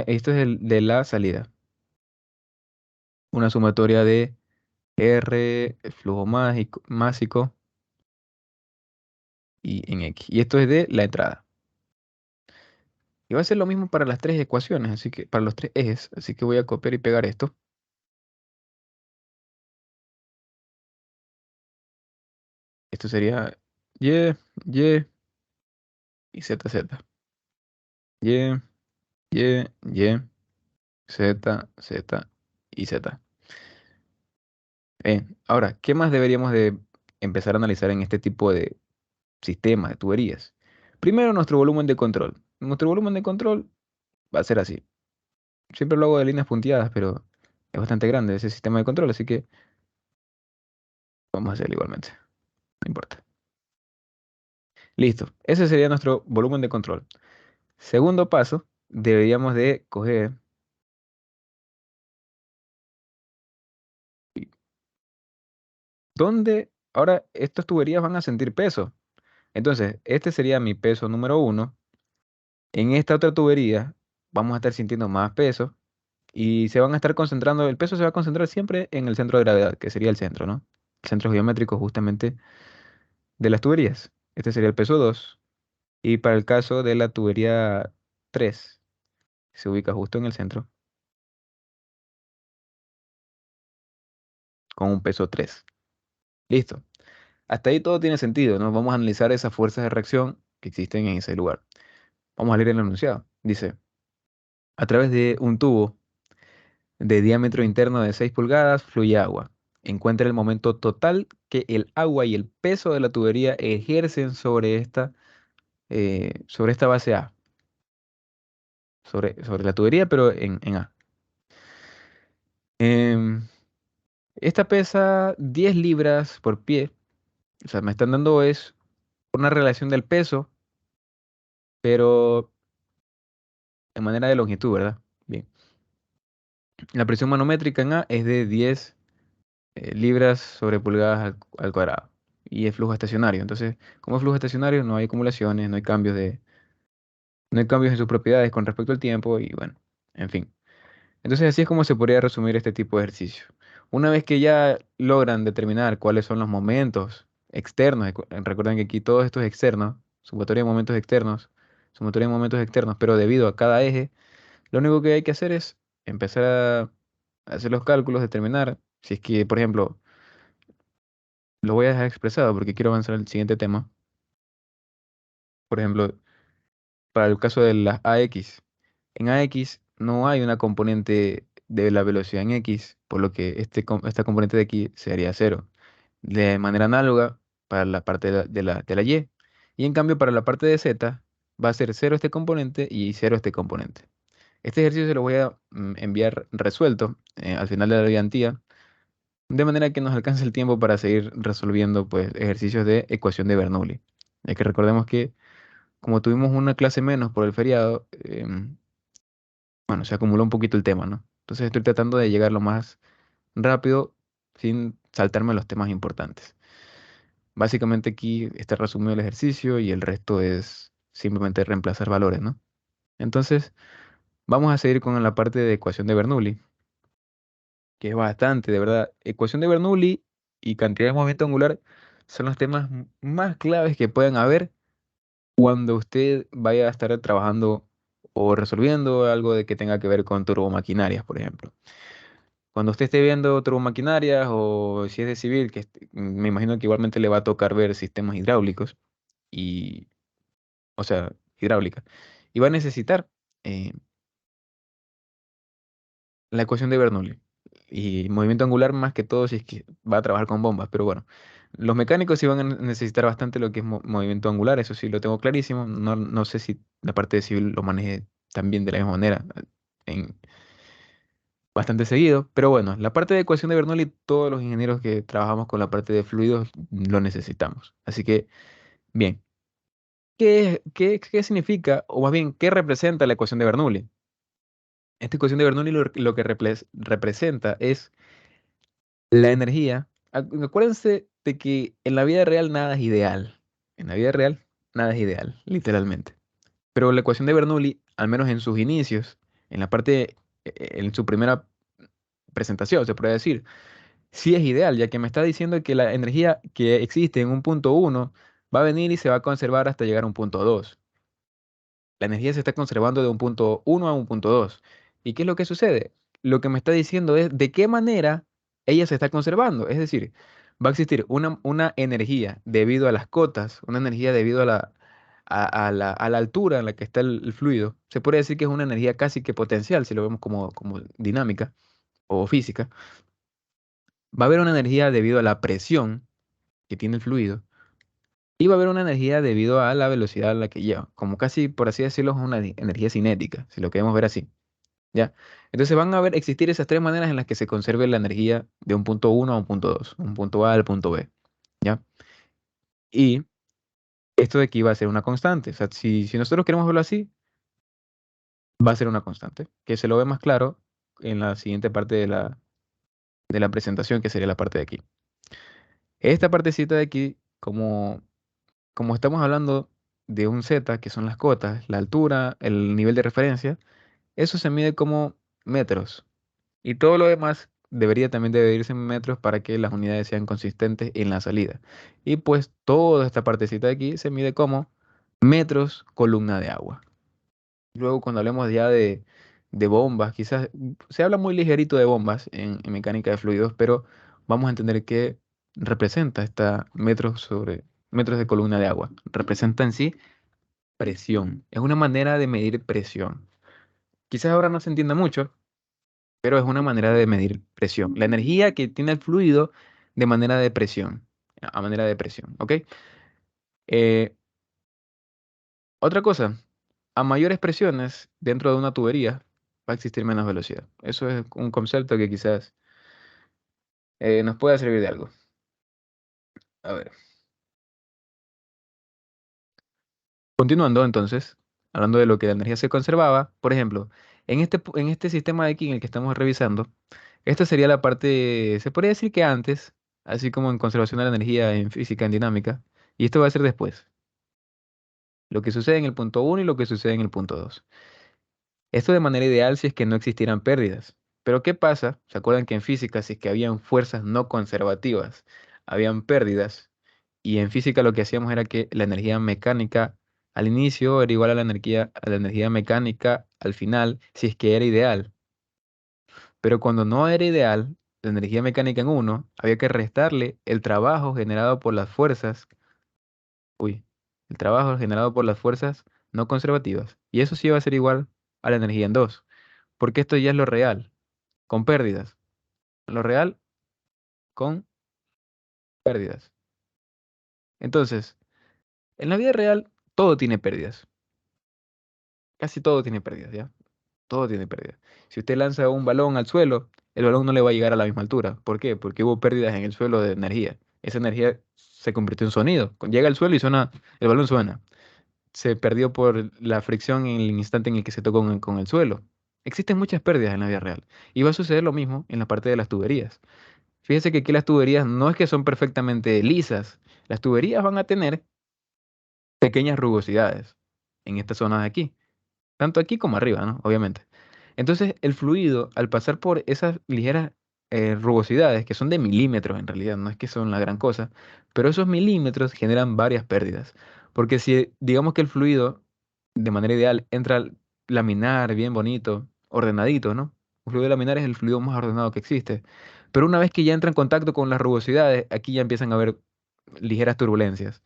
Esto es el de la salida. Una sumatoria de R, el flujo másico y en X. Y esto es de la entrada. Y va a ser lo mismo para las tres ecuaciones, así que para los tres ejes. Así que voy a copiar y pegar esto. Esto sería Y, Y y Z, Z. Y, Y, Y, Z, Z y Z. Bien, ahora, ¿qué más deberíamos de empezar a analizar en este tipo de sistemas, de tuberías? Primero, nuestro volumen de control. Nuestro volumen de control va a ser así. Siempre lo hago de líneas punteadas, pero es bastante grande ese sistema de control, así que vamos a hacerlo igualmente. No importa. Listo. Ese sería nuestro volumen de control. Segundo paso, deberíamos de coger dónde ahora estas tuberías van a sentir peso. Entonces, este sería mi peso número uno. En esta otra tubería vamos a estar sintiendo más peso y se van a estar concentrando, el peso se va a concentrar siempre en el centro de gravedad, que sería el centro, ¿no? El centro geométrico justamente de las tuberías. Este sería el peso 2. Y para el caso de la tubería 3 se ubica justo en el centro con un peso 3. Listo. Hasta ahí todo tiene sentido, ¿no? Vamos a analizar esas fuerzas de reacción que existen en ese lugar. Vamos a leer el enunciado. Dice, a través de un tubo de diámetro interno de 6 pulgadas fluye agua. encuentra el momento total que el agua y el peso de la tubería ejercen sobre esta base A, sobre la tubería, pero en A. Em, Esta pesa 10 libras por pie. O sea, me están dando es una relación del peso, pero en manera de longitud, ¿verdad? Bien. La presión manométrica en A es de 10 libras sobre pulgadas al cuadrado. Y es flujo estacionario. Entonces, como es flujo estacionario, no hay acumulaciones, no hay cambios en sus propiedades con respecto al tiempo y bueno, en fin. Entonces, así es como se podría resumir este tipo de ejercicio. Una vez que ya logran determinar cuáles son los momentos externos, recuerden que aquí todo esto es externo, sumatoria de momentos externos, sumatoria de momentos externos, pero debido a cada eje, lo único que hay que hacer es empezar a hacer los cálculos, determinar si es que, por ejemplo, lo voy a dejar expresado porque quiero avanzar al siguiente tema. Por ejemplo, para el caso de las AX. En AX no hay una componente de la velocidad en X, por lo que esta componente de aquí sería cero. De manera análoga para la parte de la Y. Y en cambio para la parte de Z va a ser cero este componente y cero este componente. Este ejercicio se lo voy a enviar resuelto al final de la ayudantía, de manera que nos alcance el tiempo para seguir resolviendo pues, ejercicios de ecuación de Bernoulli. Es que recordemos que como tuvimos una clase menos por el feriado, bueno, se acumuló un poquito el tema, ¿no? Entonces estoy tratando de llegar lo más rápido sin saltarme los temas importantes. Básicamente aquí está resumido el ejercicio y el resto es simplemente reemplazar valores, ¿no? Entonces, vamos a seguir con la parte de ecuación de Bernoulli, que es bastante, de verdad. Ecuación de Bernoulli y cantidad de movimiento angular son los temas más claves que pueden haber cuando usted vaya a estar trabajando o resolviendo algo de que tenga que ver con turbomaquinarias, por ejemplo. Cuando usted esté viendo turbomaquinarias o si es de civil, me imagino que igualmente le va a tocar ver sistemas hidráulicos y, o sea, hidráulica. Y va a necesitar eh, la ecuación de Bernoulli y movimiento angular más que todo si es que va a trabajar con bombas. Pero bueno, los mecánicos sí van a necesitar bastante lo que es movimiento angular, eso sí lo tengo clarísimo. No, no sé si la parte de civil lo maneje también de la misma manera. En, bastante seguido, pero bueno, la parte de ecuación de Bernoulli, todos los ingenieros que trabajamos con la parte de fluidos lo necesitamos. Así que, bien, ¿qué significa, o más bien, qué representa la ecuación de Bernoulli? Esta ecuación de Bernoulli lo que representa es la energía. Acuérdense de que en la vida real nada es ideal. En la vida real nada es ideal, literalmente. Pero la ecuación de Bernoulli, al menos en sus inicios, en la parte, en su primera presentación, se puede decir, sí es ideal, ya que me está diciendo que la energía que existe en un punto uno va a venir y se va a conservar hasta llegar a un punto 2. La energía se está conservando de un punto uno a un punto 2. ¿Y qué es lo que sucede? Lo que me está diciendo es de qué manera ella se está conservando. Es decir, va a existir una energía debido a las cotas, una energía debido a la altura en la que está el fluido. Se puede decir que es una energía casi que potencial, si lo vemos como dinámica o física. Va a haber una energía debido a la presión que tiene el fluido y va a haber una energía debido a la velocidad a la que lleva, como casi, por así decirlo, es una energía cinética, si lo queremos ver así, ¿ya? Entonces van a existir esas tres maneras en las que se conserve la energía de un punto uno a un punto 2, un punto A al punto B, ¿ya? Y esto de aquí va a ser una constante, o sea, si nosotros queremos verlo así, va a ser una constante, que se lo ve más claro en la siguiente parte de la presentación, que sería la parte de aquí. Esta partecita de aquí, como estamos hablando de un Z, que son las cotas, la altura, el nivel de referencia, eso se mide como metros. Y todo lo demás debería también dividirse en metros para que las unidades sean consistentes en la salida. Y pues toda esta partecita de aquí se mide como metros columna de agua. Luego cuando hablemos ya de bombas, quizás se habla muy ligerito de bombas en mecánica de fluidos, pero vamos a entender que representa esta metros sobre metros de columna de agua. Representa en sí presión. Es una manera de medir presión. Quizás ahora no se entienda mucho, pero es una manera de medir presión. La energía que tiene el fluido de manera de presión, a manera de presión, ¿ok? Eh, Otra cosa, a mayores presiones dentro de una tubería va a existir menos velocidad. Eso es un concepto que quizás nos pueda servir de algo. A ver, continuando entonces, hablando de lo que la energía se conservaba, por ejemplo, en este sistema de aquí en el que estamos revisando, esta sería la parte, se podría decir que antes, así como en conservación de la energía en física, en dinámica, y esto va a ser después, lo que sucede en el punto uno y lo que sucede en el punto 2. Esto de manera ideal si es que no existieran pérdidas. Pero ¿qué pasa? ¿Se acuerdan que en física si es que habían fuerzas no conservativas, habían pérdidas? Y en física lo que hacíamos era que la energía mecánica al inicio era igual a la energía mecánica al final, si es que era ideal. Pero cuando no era ideal, la energía mecánica en uno, había que restarle el trabajo generado por las fuerzas, uy, el trabajo generado por las fuerzas no conservativas. Y eso sí va a ser igual a la energía en dos, porque esto ya es lo real, con pérdidas. Lo real con pérdidas. Entonces, en la vida real, todo tiene pérdidas. Casi todo tiene pérdidas, ¿ya? Todo tiene pérdidas. Si usted lanza un balón al suelo, el balón no le va a llegar a la misma altura. ¿Por qué? Porque hubo pérdidas en el suelo de energía. Esa energía se convirtió en sonido. Llega al suelo y suena, el balón suena. Se perdió por la fricción en el instante en el que se tocó con el suelo. Existen muchas pérdidas en la vida real. Y va a suceder lo mismo en la parte de las tuberías. Fíjese que aquí las tuberías no es que son perfectamente lisas. Las tuberías van a tener pequeñas rugosidades en esta zona de aquí. Tanto aquí como arriba, ¿no? Obviamente. Entonces, el fluido, al pasar por esas ligeras rugosidades, que son de milímetros en realidad, no es que son la gran cosa, pero esos milímetros generan varias pérdidas. Porque si digamos que el fluido, de manera ideal, entra al laminar, bien bonito, ordenadito, ¿no? Un fluido laminar es el fluido más ordenado que existe. Pero una vez que ya entra en contacto con las rugosidades, aquí ya empiezan a haber ligeras turbulencias.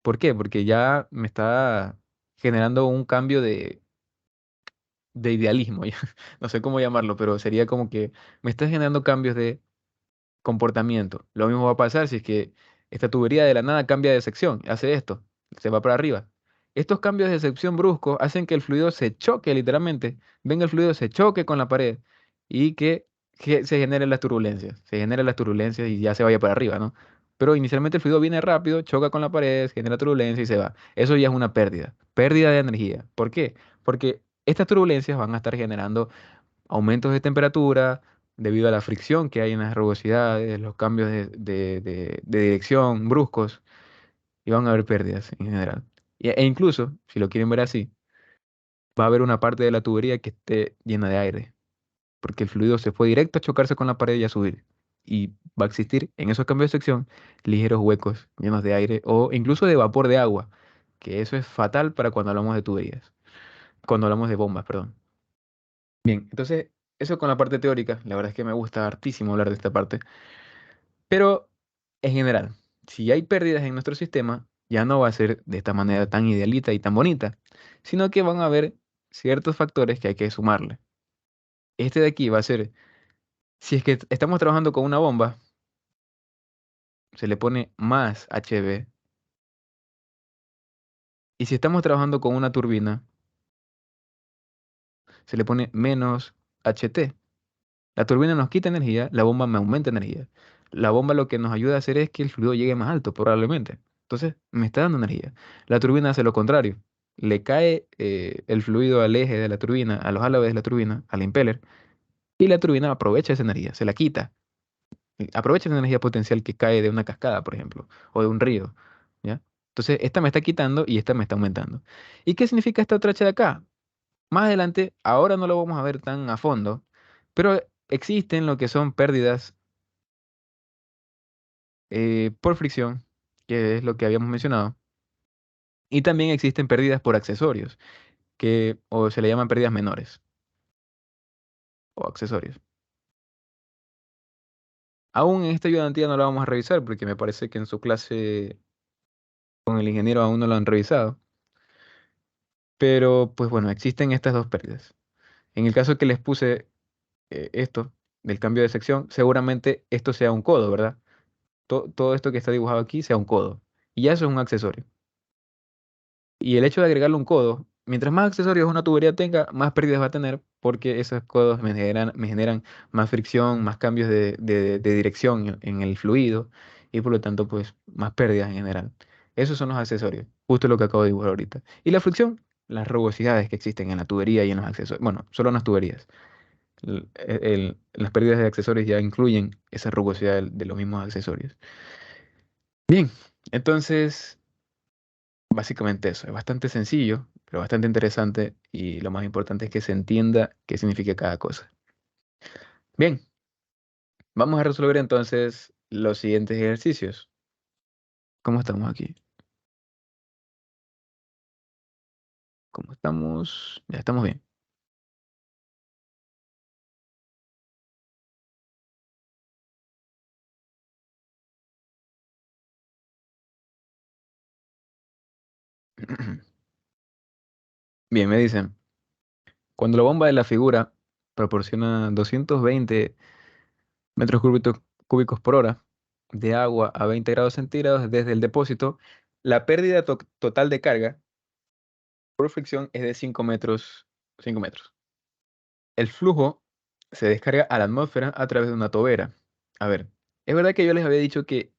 ¿Por qué? Porque ya me está generando un cambio de idealismo, ya. No sé cómo llamarlo, pero sería como que me está generando cambios de comportamiento. Lo mismo va a pasar si es que esta tubería de la nada cambia de sección, hace esto, se va para arriba. Estos cambios de sección bruscos hacen que el fluido se choque literalmente, venga el fluido, se choque con la pared y que se generen las turbulencias y ya se vaya para arriba, ¿no? Pero inicialmente el fluido viene rápido, choca con la pared, genera turbulencia y se va. Eso ya es una pérdida, pérdida de energía. ¿Por qué? Porque estas turbulencias van a estar generando aumentos de temperatura debido a la fricción que hay en las rugosidades, los cambios de dirección bruscos, y van a haber pérdidas en general. E incluso, si lo quieren ver así, va a haber una parte de la tubería que esté llena de aire, porque el fluido se fue directo a chocarse con la pared y a subir. Y va a existir en esos cambios de sección ligeros huecos llenos de aire o incluso de vapor de agua, que eso es fatal para cuando hablamos de tuberías, cuando hablamos de bombas, perdón. Bien, entonces, eso con la parte teórica, la verdad es que me gusta hartísimo hablar de esta parte, pero en general, si hay pérdidas en nuestro sistema, ya no va a ser de esta manera tan idealita y tan bonita, sino que van a haber ciertos factores que hay que sumarle. Este de aquí va a ser, si es que estamos trabajando con una bomba, se le pone más HV, y si estamos trabajando con una turbina, se le pone menos HT. La turbina nos quita energía, la bomba me aumenta energía. La bomba lo que nos ayuda a hacer es que el fluido llegue más alto, probablemente. Entonces, me está dando energía. La turbina hace lo contrario. Le cae el fluido al eje de la turbina, a los álabes de la turbina, al impeller, y la turbina aprovecha esa energía, se la quita. Aprovecha esa energía potencial que cae de una cascada, por ejemplo, o de un río, ¿ya? Entonces, esta me está quitando y esta me está aumentando. ¿Y qué significa esta otra H de acá? Más adelante, ahora no lo vamos a ver tan a fondo, pero existen lo que son pérdidas por fricción, que es lo que habíamos mencionado, y también existen pérdidas por accesorios, que o se le llaman pérdidas menores o accesorios. Aún en esta ayudantía no la vamos a revisar porque me parece que en su clase con el ingeniero aún no lo han revisado, pero pues bueno, existen estas dos pérdidas. En el caso que les puse esto del cambio de sección, seguramente esto sea un codo, ¿verdad? Todo esto que está dibujado aquí sea un codo. Y ya eso es un accesorio. Y el hecho de agregarle un codo, mientras más accesorios una tubería tenga, más pérdidas va a tener porque esos codos me generan más fricción, más cambios de dirección en el fluido y por lo tanto, pues, más pérdidas en general. Esos son los accesorios, justo lo que acabo de dibujar ahorita. Y la fricción, las rugosidades que existen en la tubería y en los accesorios. Bueno, solo en las tuberías. Las pérdidas de accesorios ya incluyen esa rugosidad de los mismos accesorios. Bien, entonces, básicamente eso. Es bastante sencillo, pero bastante interesante y lo más importante es que se entienda qué significa cada cosa. Bien, vamos a resolver entonces los siguientes ejercicios. ¿Cómo estamos aquí? ¿Cómo estamos? Ya estamos bien. Bien, me dicen, cuando la bomba de la figura proporciona 220 metros cúbicos por hora de agua a 20 grados centígrados desde el depósito, la pérdida total de carga por fricción es de 5 metros, 5 metros. El flujo se descarga a la atmósfera a través de una tobera. A ver, es verdad que yo les había dicho que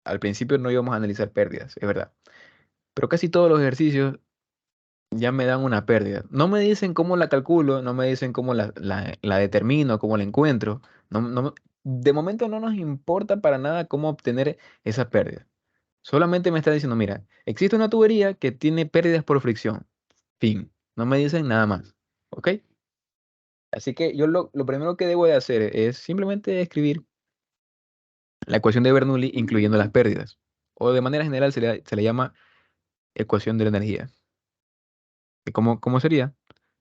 al principio no íbamos a analizar pérdidas, es verdad. Pero casi todos los ejercicios ya me dan una pérdida. No me dicen cómo la calculo, no me dicen cómo la determino, cómo la encuentro. De momento no nos importa para nada cómo obtener esa pérdida. Solamente me está diciendo, mira, existe una tubería que tiene pérdidas por fricción. Fin. No me dicen nada más. ¿Ok? Así que yo lo primero que debo de hacer es simplemente escribir la ecuación de Bernoulli incluyendo las pérdidas. O de manera general se le llama ecuación de la energía. ¿Y cómo sería?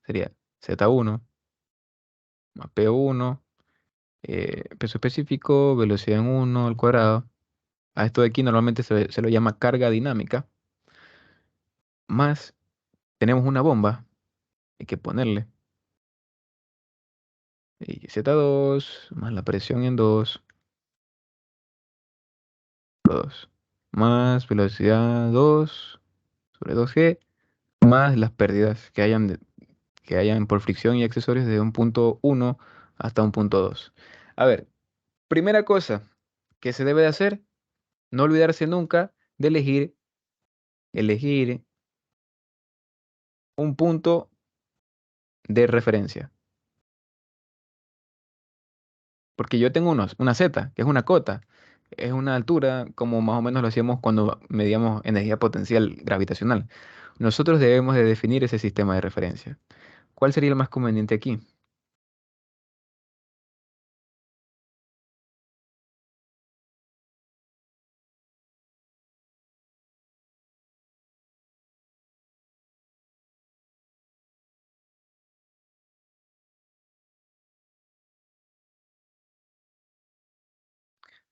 Sería Z1 más P1, peso específico, velocidad en 1 al cuadrado. A esto de aquí normalmente se lo llama carga dinámica. Más tenemos una bomba, hay que ponerle. Y Z2 más la presión en 2 por 2. Más velocidad 2 sobre 2G más las pérdidas que hayan por fricción y accesorios de un punto 1 hasta un punto 2. A ver, primera cosa que se debe de hacer, no olvidarse nunca de elegir un punto de referencia. Porque yo tengo una Z, que es una cota. Es una altura como más o menos lo hacíamos cuando medíamos energía potencial gravitacional. Nosotros debemos de definir ese sistema de referencia. ¿Cuál sería el más conveniente aquí?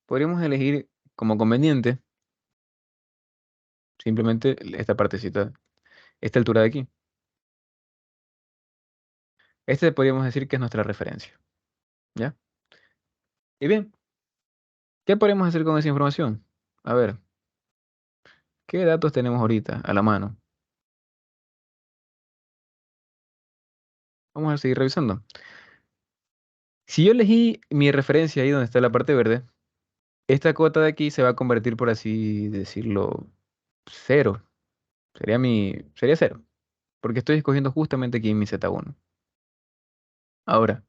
Podríamos elegir como conveniente simplemente esta partecita, esta altura de aquí. Este podríamos decir que es nuestra referencia, ¿ya? Y bien, ¿qué podemos hacer con esa información? A ver, ¿qué datos tenemos ahorita a la mano? Vamos a seguir revisando. Si yo elegí mi referencia ahí donde está la parte verde, esta cota de aquí se va a convertir, por así decirlo, cero. Sería cero, porque estoy escogiendo justamente aquí mi Z1. Ahora,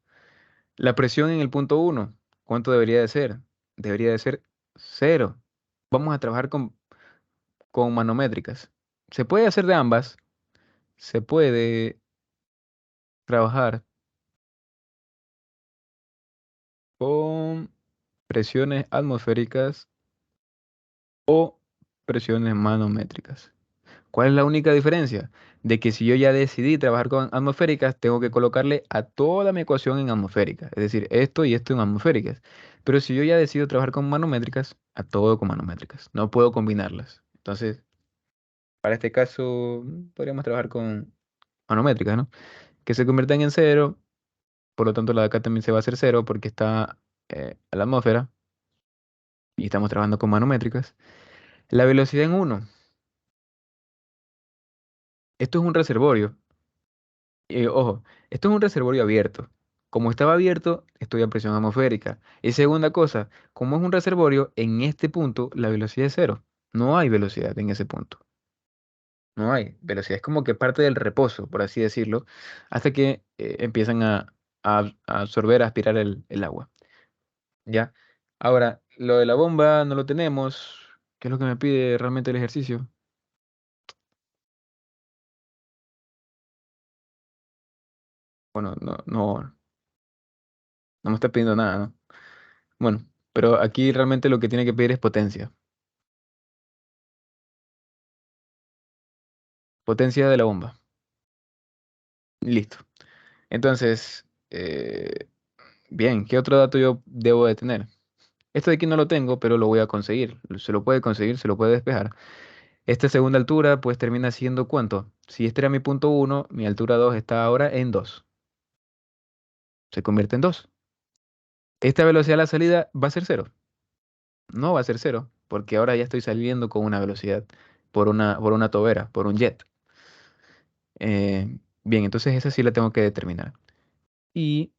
la presión en el punto uno, ¿cuánto debería de ser? Debería de ser cero. Vamos a trabajar con manométricas. Se puede hacer de ambas. Se puede trabajar con presiones atmosféricas o presiones manométricas. ¿Cuál es la única diferencia? De que si yo ya decidí trabajar con atmosféricas, tengo que colocarle a toda mi ecuación en atmosférica. Es decir, esto y esto en atmosféricas. Pero si yo ya decido trabajar con manométricas, a todo con manométricas. No puedo combinarlas. Entonces, para este caso, podríamos trabajar con manométricas, ¿no? Que se conviertan en cero Por lo tanto, la de acá también se va a hacer cero porque está a la atmósfera y estamos trabajando con manométricas. La velocidad en uno. Esto es un reservorio. Ojo, esto es un reservorio abierto. Como estaba abierto, estoy a presión atmosférica. Y segunda cosa, como es un reservorio, en este punto la velocidad es cero. No hay velocidad en ese punto. No hay velocidad. Es como que parte del reposo, por así decirlo, hasta que empiezan a absorber, a aspirar el agua. ¿Ya? Ahora, lo de la bomba no lo tenemos. ¿Qué es lo que me pide realmente el ejercicio? Bueno, no me está pidiendo nada, ¿no? Bueno, pero aquí realmente lo que tiene que pedir es potencia. Potencia de la bomba. Listo. Entonces, bien, ¿qué otro dato yo debo de tener? Esto de aquí no lo tengo, pero lo voy a conseguir. Se lo puede conseguir, se lo puede despejar. Esta segunda altura, pues termina siendo ¿cuánto? Si este era mi punto uno, mi altura 2 está ahora en 2. Se convierte en 2. Esta velocidad a la salida va a ser cero. No va a ser cero, porque ahora ya estoy saliendo con una velocidad por una tobera, por un jet. Bien, entonces esa sí la tengo que determinar. Y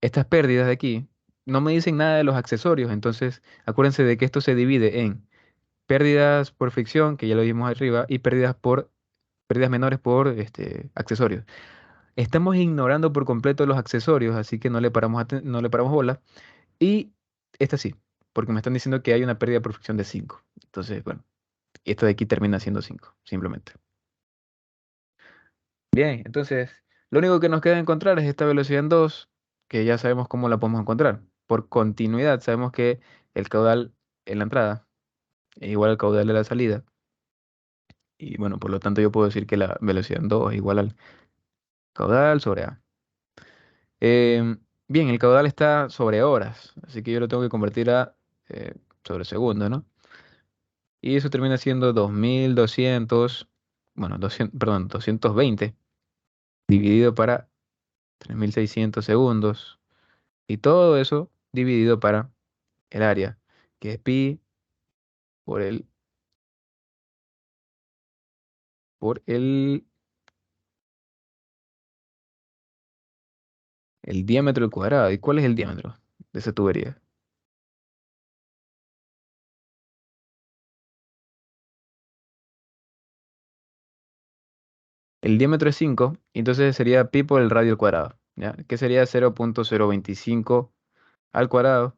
estas pérdidas de aquí no me dicen nada de los accesorios, entonces acuérdense de que esto se divide en pérdidas por fricción, que ya lo vimos arriba, y pérdidas menores por accesorios. Estamos ignorando por completo los accesorios, así que no le paramos bola. Y esta sí, porque me están diciendo que hay una pérdida por fricción de 5. Entonces, bueno, esto de aquí termina siendo 5 simplemente. Bien, entonces, lo único que nos queda encontrar es esta velocidad en 2, que ya sabemos cómo la podemos encontrar. Por continuidad, sabemos que el caudal en la entrada es igual al caudal de la salida. Y bueno, por lo tanto yo puedo decir que la velocidad en 2 es igual al caudal sobre A. Bien, el caudal está sobre horas, así que yo lo tengo que convertir a sobre segundos, ¿no? Y eso termina siendo 2200, bueno, 200, perdón, 220 dividido para 3600 segundos. Y todo eso dividido para el área, que es pi por el diámetro al cuadrado. ¿Y cuál es el diámetro de esa tubería? El diámetro es 5, entonces sería pi por el radio al cuadrado, ¿ya? Que sería 0.025 al cuadrado,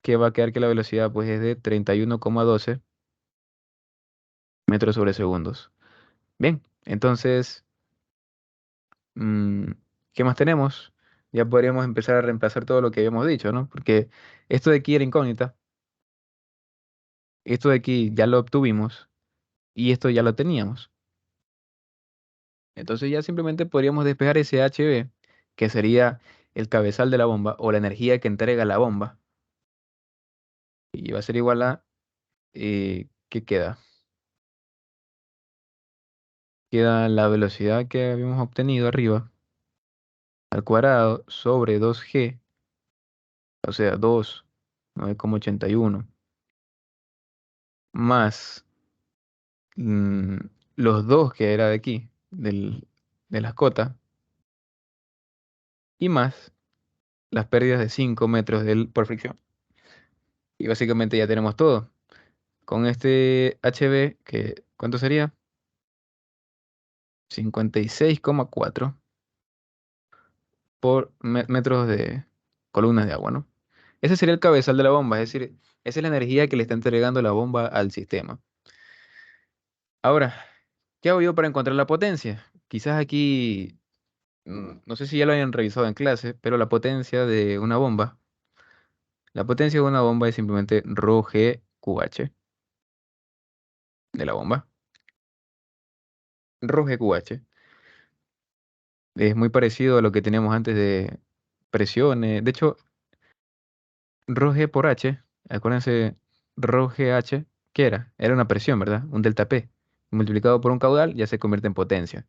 que va a quedar que la velocidad pues es de 31,12 metros sobre segundos. Bien, entonces, mm, ¿qué más tenemos? Ya podríamos empezar a reemplazar todo lo que habíamos dicho, ¿no? Porque esto de aquí era incógnita, esto de aquí ya lo obtuvimos y esto ya lo teníamos. Entonces ya simplemente podríamos despejar ese HV, que sería el cabezal de la bomba o la energía que entrega la bomba, y va a ser igual a, ¿qué queda? Queda la velocidad que habíamos obtenido arriba al cuadrado sobre 2G, o sea, 2,981, más mm, los 2 que era de aquí, de las cotas, y más las pérdidas de 5 metros por fricción. Y básicamente ya tenemos todo. Con este HB, que, ¿cuánto sería? 56,4 por metros de columnas de agua, ¿no? Ese sería el cabezal de la bomba, es decir, esa es la energía que le está entregando la bomba al sistema. Ahora, ¿qué hago yo para encontrar la potencia? Quizás aquí, no sé si ya lo hayan revisado en clase, pero la potencia de una bomba es simplemente rho g QH de la bomba. Rho g QH es muy parecido a lo que teníamos antes de presiones. De hecho, rho g por H, acuérdense, rho g H, ¿qué era? Era una presión, ¿verdad? Un delta P. Multiplicado por un caudal ya se convierte en potencia.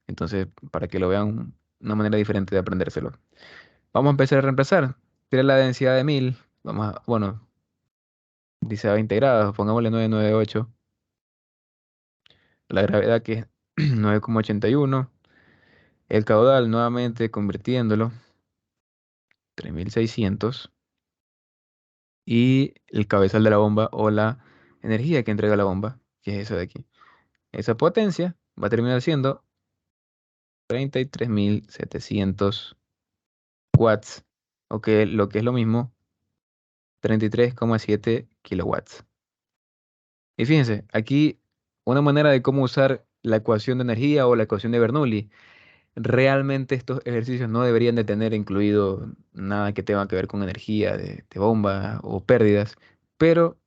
Entonces, para que lo vean una manera diferente de aprendérselo. Vamos a empezar a reemplazar. Tiene la densidad de 1000. Bueno, dice a 20 grados, pongámosle 998. La gravedad que es 9,81. El caudal, nuevamente convirtiéndolo, 3600. Y el cabezal de la bomba o la energía que entrega la bomba, que es eso de aquí. Esa potencia va a terminar siendo 33.700 watts, o que lo que es lo mismo, 33,7 kilowatts. Y fíjense, aquí una manera de cómo usar la ecuación de energía o la ecuación de Bernoulli. Realmente estos ejercicios no deberían de tener incluido nada que tenga que ver con energía de bomba o pérdidas, pero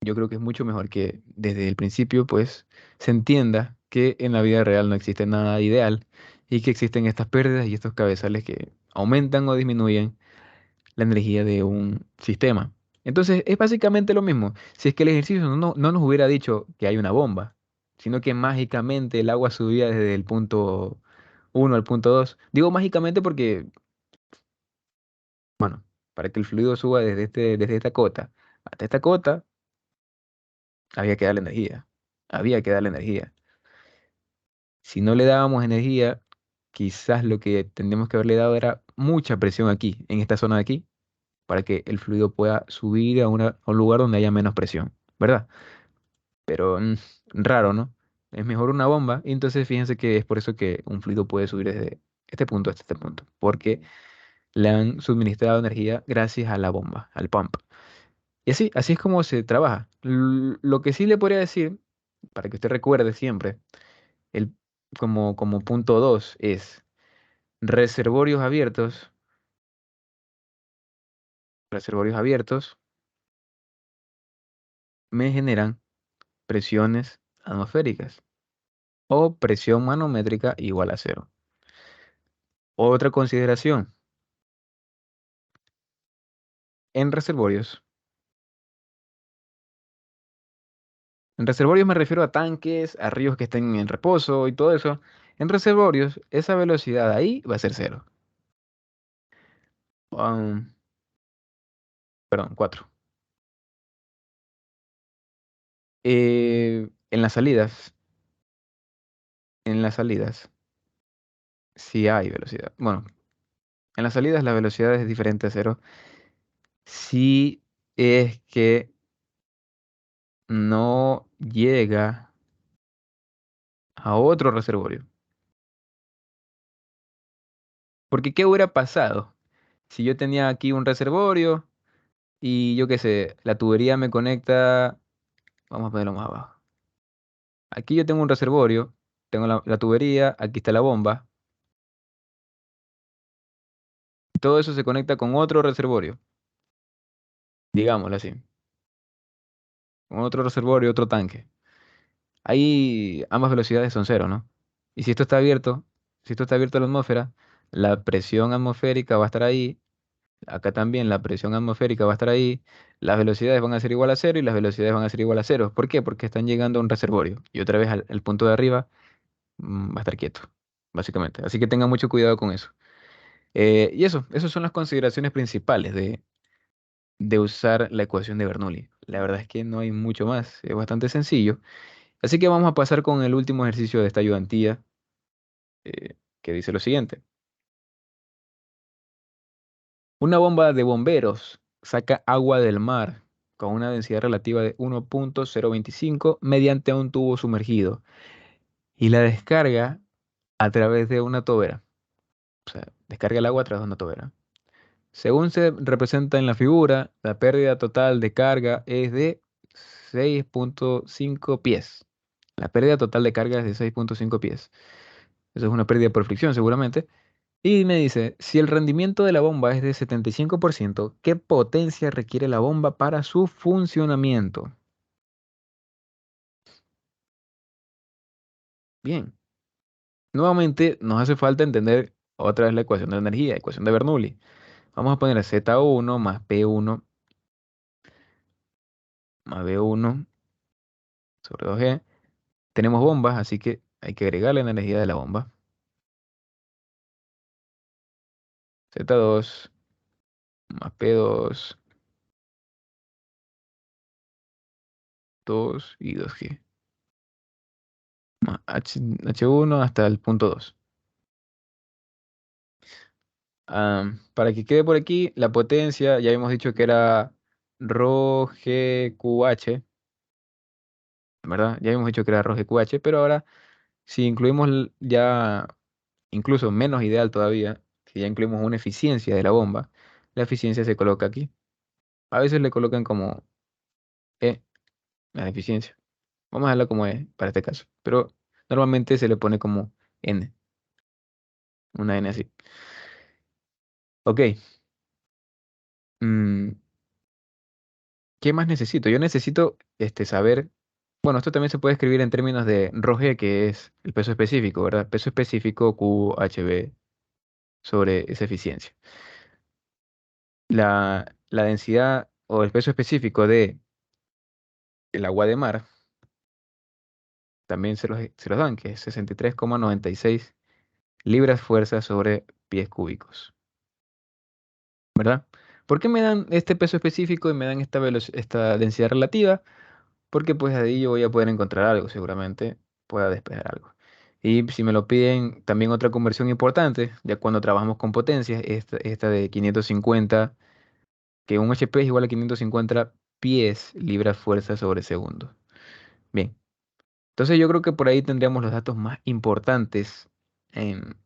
yo creo que es mucho mejor que desde el principio pues se entienda que en la vida real no existe nada ideal y que existen estas pérdidas y estos cabezales que aumentan o disminuyen la energía de un sistema. Entonces es básicamente lo mismo. Si es que el ejercicio no nos hubiera dicho que hay una bomba, sino que mágicamente el agua subía desde el punto uno al punto 2. Digo mágicamente porque, bueno, para que el fluido suba desde esta cota hasta esta cota, había que darle energía. Había que darle energía. Si no le dábamos energía, quizás lo que tendríamos que haberle dado era mucha presión aquí, en esta zona de aquí, para que el fluido pueda subir a un lugar donde haya menos presión, ¿verdad? Pero raro, ¿no? Es mejor una bomba, y entonces fíjense que es por eso que un fluido puede subir desde este punto hasta este punto, porque le han suministrado energía gracias a la bomba, al pump. Y así es como se trabaja. Lo que sí le podría decir, para que usted recuerde siempre, el, como punto 2 es reservorios abiertos, reservorios abiertos me generan presiones atmosféricas o presión manométrica igual a cero. Otra consideración, en reservorios. En reservorios me refiero a tanques, a ríos que estén en reposo y todo eso. En reservorios, esa velocidad ahí va a ser cero. Um, perdón, 4. En las salidas, sí hay velocidad. Bueno, en las salidas la velocidad es diferente a cero. Si es que no llega a otro reservorio. Porque ¿qué hubiera pasado si yo tenía aquí un reservorio y yo qué sé, la tubería me conecta, vamos a ponerlo más abajo. Aquí yo tengo un reservorio, tengo la tubería, aquí está la bomba, y todo eso se conecta con otro reservorio, digámoslo así, con otro reservorio, otro tanque. Ahí ambas velocidades son cero, ¿no? Y si esto está abierto a la atmósfera, la presión atmosférica va a estar ahí. Acá también la presión atmosférica va a estar ahí, las velocidades van a ser igual a cero y las velocidades van a ser igual a cero. ¿Por qué? Porque están llegando a un reservorio y otra vez al punto de arriba va a estar quieto, básicamente. Así que tengan mucho cuidado con eso. Y esas son las consideraciones principales de usar la ecuación de Bernoulli. La verdad es que no hay mucho más, es bastante sencillo. Así que vamos a pasar con el último ejercicio de esta ayudantía, que dice lo siguiente. Una bomba de bomberos saca agua del mar con una densidad relativa de 1,025 mediante un tubo sumergido y la descarga a través de una tobera. O sea, descarga el agua a través de una tobera. Según se representa en la figura, la pérdida total de carga es de 6,5 pies. La pérdida total de carga es de 6,5 pies. Eso es una pérdida por fricción seguramente. Y me dice, si el rendimiento de la bomba es de 75%, ¿qué potencia requiere la bomba para su funcionamiento? Bien, nuevamente nos hace falta entender otra vez la ecuación de energía, ecuación de Bernoulli. Vamos a poner Z1 más P1 más B1 sobre 2G. Tenemos bombas, así que hay que agregarle la energía de la bomba. Z2 más P2, 2 y 2G. Más H1 hasta el punto 2. Para que quede por aquí, la potencia, ya habíamos dicho que era ρ g q h, ¿verdad? Ya habíamos dicho que era ρ g q h, pero ahora si incluimos ya incluso menos ideal todavía, si ya incluimos una eficiencia de la bomba, la eficiencia se coloca aquí. A veces le colocan como E, la eficiencia. Vamos a dejarla como E para este caso, pero normalmente se le pone como N, una N así. Ok, mm, ¿qué más necesito? Yo necesito saber, bueno, esto también se puede escribir en términos de ρg, que es el peso específico, ¿verdad? Peso específico QHB sobre esa eficiencia. La densidad o el peso específico de el agua de mar también se los dan, que es 63,96 libras fuerza sobre pies cúbicos, ¿verdad? ¿Por qué me dan este peso específico y me dan esta densidad relativa? Porque pues ahí yo voy a poder encontrar algo, seguramente pueda despejar algo. Y si me lo piden, también otra conversión importante, ya cuando trabajamos con potencias, esta de 550, que un HP es igual a 550 pies libras fuerza sobre segundo. Bien, entonces yo creo que por ahí tendríamos los datos más importantes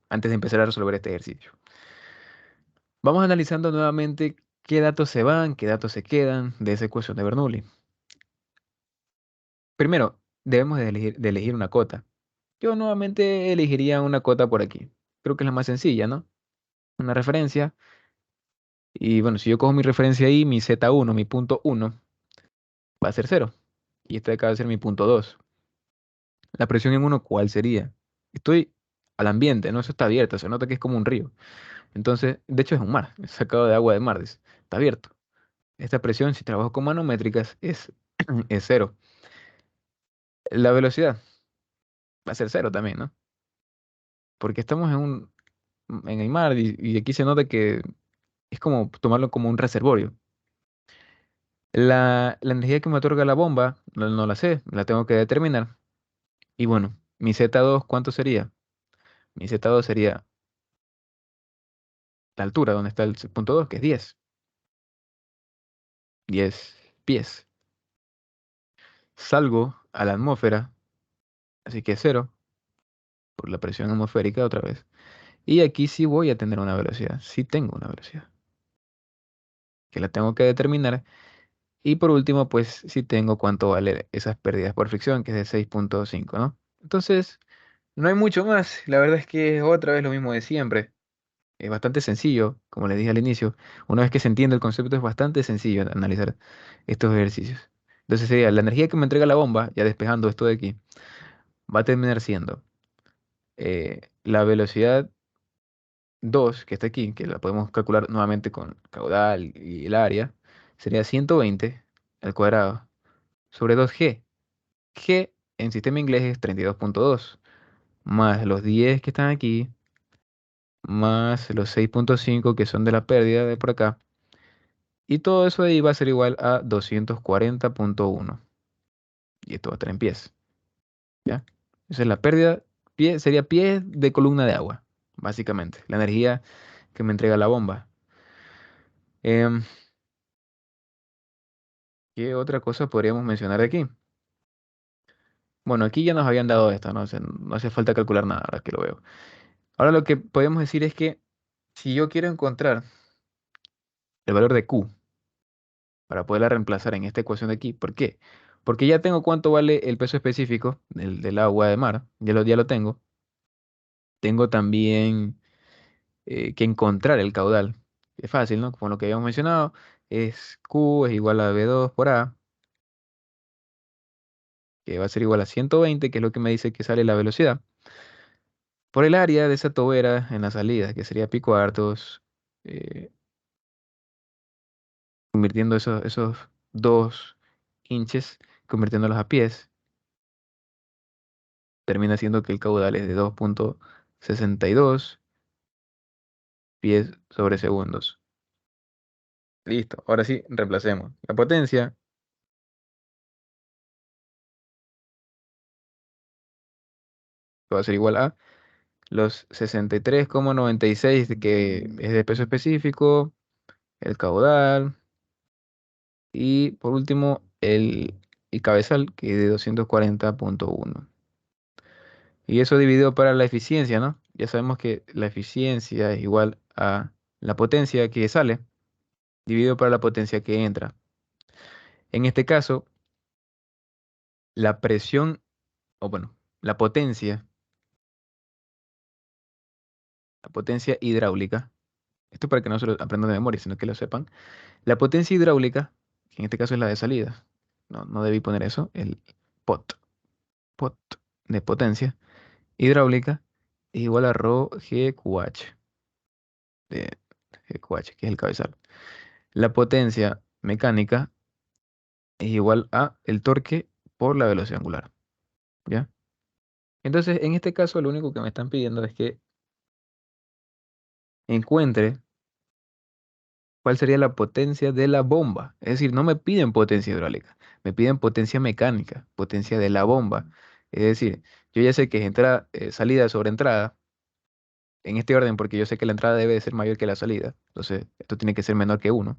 antes de empezar a resolver este ejercicio. Vamos analizando nuevamente qué datos se van, qué datos se quedan de esa ecuación de Bernoulli. Primero, debemos de elegir una cota. Yo nuevamente elegiría una cota por aquí. Creo que es la más sencilla, ¿no? Una referencia. Y bueno, si yo cojo mi referencia ahí, mi Z1, mi punto 1, va a ser 0. Y este de acá va a ser mi punto 2. La presión en 1, ¿cuál sería? Estoy al ambiente, ¿no? Eso está abierto, se nota que es como un río. Entonces, de hecho es un mar, es sacado de agua de mar, está abierto. Esta presión, si trabajo con manométricas, es 0. La velocidad va a ser 0 también, ¿no? Porque estamos en el mar y aquí se nota que es como tomarlo como un reservorio. La energía que me otorga la bomba, no la sé, la tengo que determinar. Y bueno, mi Z2, ¿cuánto sería? Mi Z2 sería la altura donde está el punto 2, que es 10 pies. Salgo a la atmósfera, así que es 0, por la presión atmosférica otra vez. Y aquí sí voy a tener una velocidad, sí tengo una velocidad, que la tengo que determinar. Y por último, pues sí tengo cuánto vale esas pérdidas por fricción, que es de 6,5, ¿no? Entonces, no hay mucho más. La verdad es que es otra vez lo mismo de siempre. Es bastante sencillo, como les dije al inicio. Una vez que se entiende el concepto, es bastante sencillo analizar estos ejercicios. Entonces sería la energía que me entrega la bomba, ya despejando esto de aquí, va a terminar siendo la velocidad 2 que está aquí, que la podemos calcular nuevamente con caudal y el área, sería 120 al cuadrado sobre 2G. G en sistema inglés es 32,2, más los 10 que están aquí, más los 6,5 que son de la pérdida de por acá. Y todo eso ahí va a ser igual a 240,1. Y esto va a estar en pies, ¿ya? Esa es la pérdida, sería pies de columna de agua, básicamente. La energía que me entrega la bomba. Em, ¿Qué otra cosa podríamos mencionar de aquí? Bueno, aquí ya nos habían dado esto, ¿no? O sea, no hace falta calcular nada, ahora que lo veo. Ahora lo que podemos decir es que si yo quiero encontrar el valor de Q para poderla reemplazar en esta ecuación de aquí, ¿por qué? Porque ya tengo cuánto vale el peso específico del agua de mar, ya lo tengo. Tengo también que encontrar el caudal. Es fácil, ¿no? Como lo que habíamos mencionado, es Q es igual a V2 por A, que va a ser igual a 120, que es lo que me dice que sale la velocidad, por el área de esa tobera en la salida, que sería pi cuartos, eh, convirtiendo esos 2 inches, convirtiéndolos a pies, termina siendo que el caudal es de 2,62 pies sobre segundos. Listo. Ahora sí, reemplacemos. La potencia va a ser igual a los 63,96 que es de peso específico, el caudal y por último el cabezal que es de 240,1. Y eso dividido para la eficiencia, ¿no? Ya sabemos que la eficiencia es igual a la potencia que sale dividido para la potencia que entra. En este caso, la presión, o bueno, la potencia hidráulica, esto para que no se lo aprendan de memoria, sino que lo sepan. La potencia hidráulica, que en este caso es la de salida, no debí poner eso, el POT, POT de potencia hidráulica es igual a rho GQH, de GQH, que es el cabezal. La potencia mecánica es igual a el torque por la velocidad angular, ¿ya? Entonces, en este caso, lo único que me están pidiendo es que encuentre cuál sería la potencia de la bomba. Es decir, no me piden potencia hidráulica, me piden potencia mecánica, potencia de la bomba. Es decir, yo ya sé que es entrada, salida sobre entrada, en este orden, porque yo sé que la entrada debe de ser mayor que la salida. Entonces, esto tiene que ser menor que uno.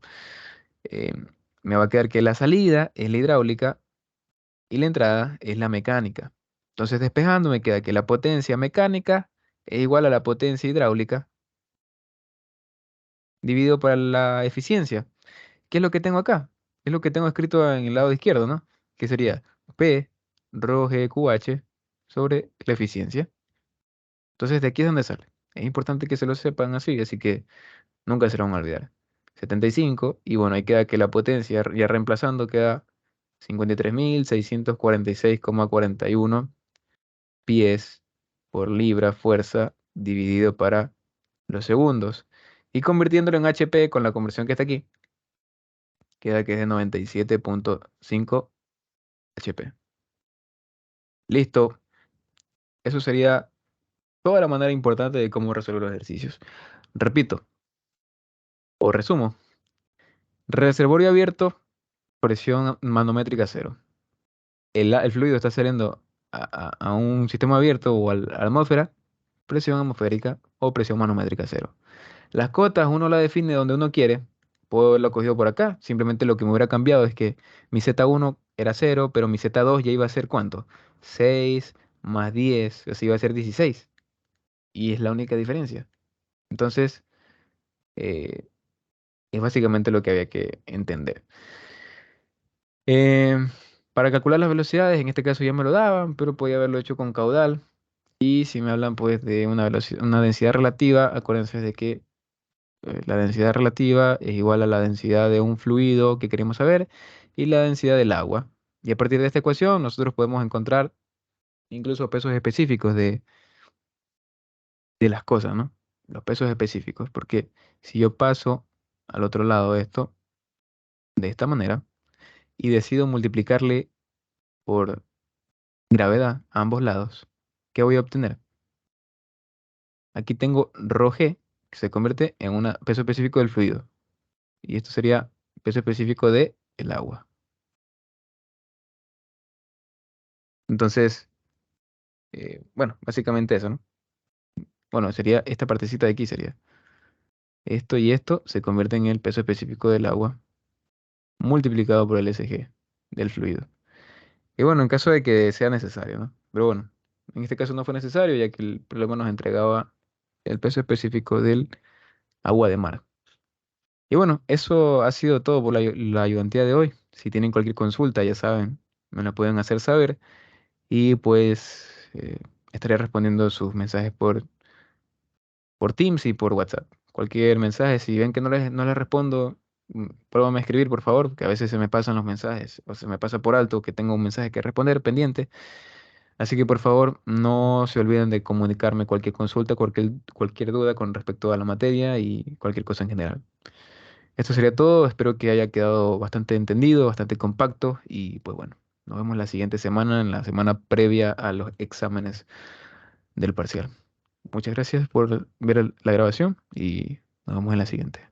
Eh, Me va a quedar que la salida es la hidráulica y la entrada es la mecánica. Entonces, despejando, me queda que la potencia mecánica es igual a la potencia hidráulica dividido por la eficiencia. ¿Qué es lo que tengo acá? Es lo que tengo escrito en el lado izquierdo, ¿no? Que sería P rho g QH sobre la eficiencia. Entonces, de aquí es donde sale. Es importante que se lo sepan así que nunca se lo van a olvidar. 75, y bueno, ahí queda que la potencia, ya reemplazando, queda 53.646,41 pies por libra fuerza dividido para los segundos. Y convirtiéndolo en HP con la conversión que está aquí, queda que es de 97,5 HP. Listo. Eso sería toda la manera importante de cómo resolver los ejercicios. Repito, o resumo. Reservorio abierto, presión manométrica cero. El fluido está saliendo a un sistema abierto o a la atmósfera, presión atmosférica o presión manométrica cero. Las cotas uno la define donde uno quiere. Puedo haberlo cogido por acá. Simplemente lo que me hubiera cambiado es que mi Z1 era cero, pero mi Z2 ya iba a ser ¿cuánto? 6 más 10, así iba a ser 16. Y es la única diferencia. Entonces, eh, es básicamente lo que había que entender. Eh, para calcular las velocidades, en este caso ya me lo daban, pero podía haberlo hecho con caudal. Y si me hablan pues de una velocidad, una densidad relativa, acuérdense de que la densidad relativa es igual a la densidad de un fluido que queremos saber y la densidad del agua. Y a partir de esta ecuación nosotros podemos encontrar incluso pesos específicos de las cosas, ¿no? Los pesos específicos, porque si yo paso al otro lado de esto de esta manera y decido multiplicarle por gravedad a ambos lados, ¿qué voy a obtener? Aquí tengo ρg, que se convierte en un peso específico del fluido. Y esto sería peso específico de el agua. Entonces, bueno, básicamente eso, ¿no? Bueno, sería esta partecita de aquí sería. Esto y esto se convierte en el peso específico del agua multiplicado por el SG del fluido. Y bueno, en caso de que sea necesario, ¿no? Pero bueno, en este caso no fue necesario ya que el problema nos entregaba el peso específico del agua de mar. Y bueno, eso ha sido todo por la ayudantía de hoy. Si tienen cualquier consulta, ya saben, me la pueden hacer saber y pues estaré respondiendo sus mensajes por Teams y por WhatsApp. Cualquier mensaje, si ven que no les respondo, pruébame a escribir, por favor, que a veces se me pasan los mensajes o se me pasa por alto que tengo un mensaje que responder pendiente. Así que por favor, no se olviden de comunicarme cualquier consulta, cualquier duda con respecto a la materia y cualquier cosa en general. Esto sería todo, espero que haya quedado bastante entendido, bastante compacto y pues bueno, nos vemos la siguiente semana, en la semana previa a los exámenes del parcial. Muchas gracias por ver la grabación y Nos vemos en la siguiente.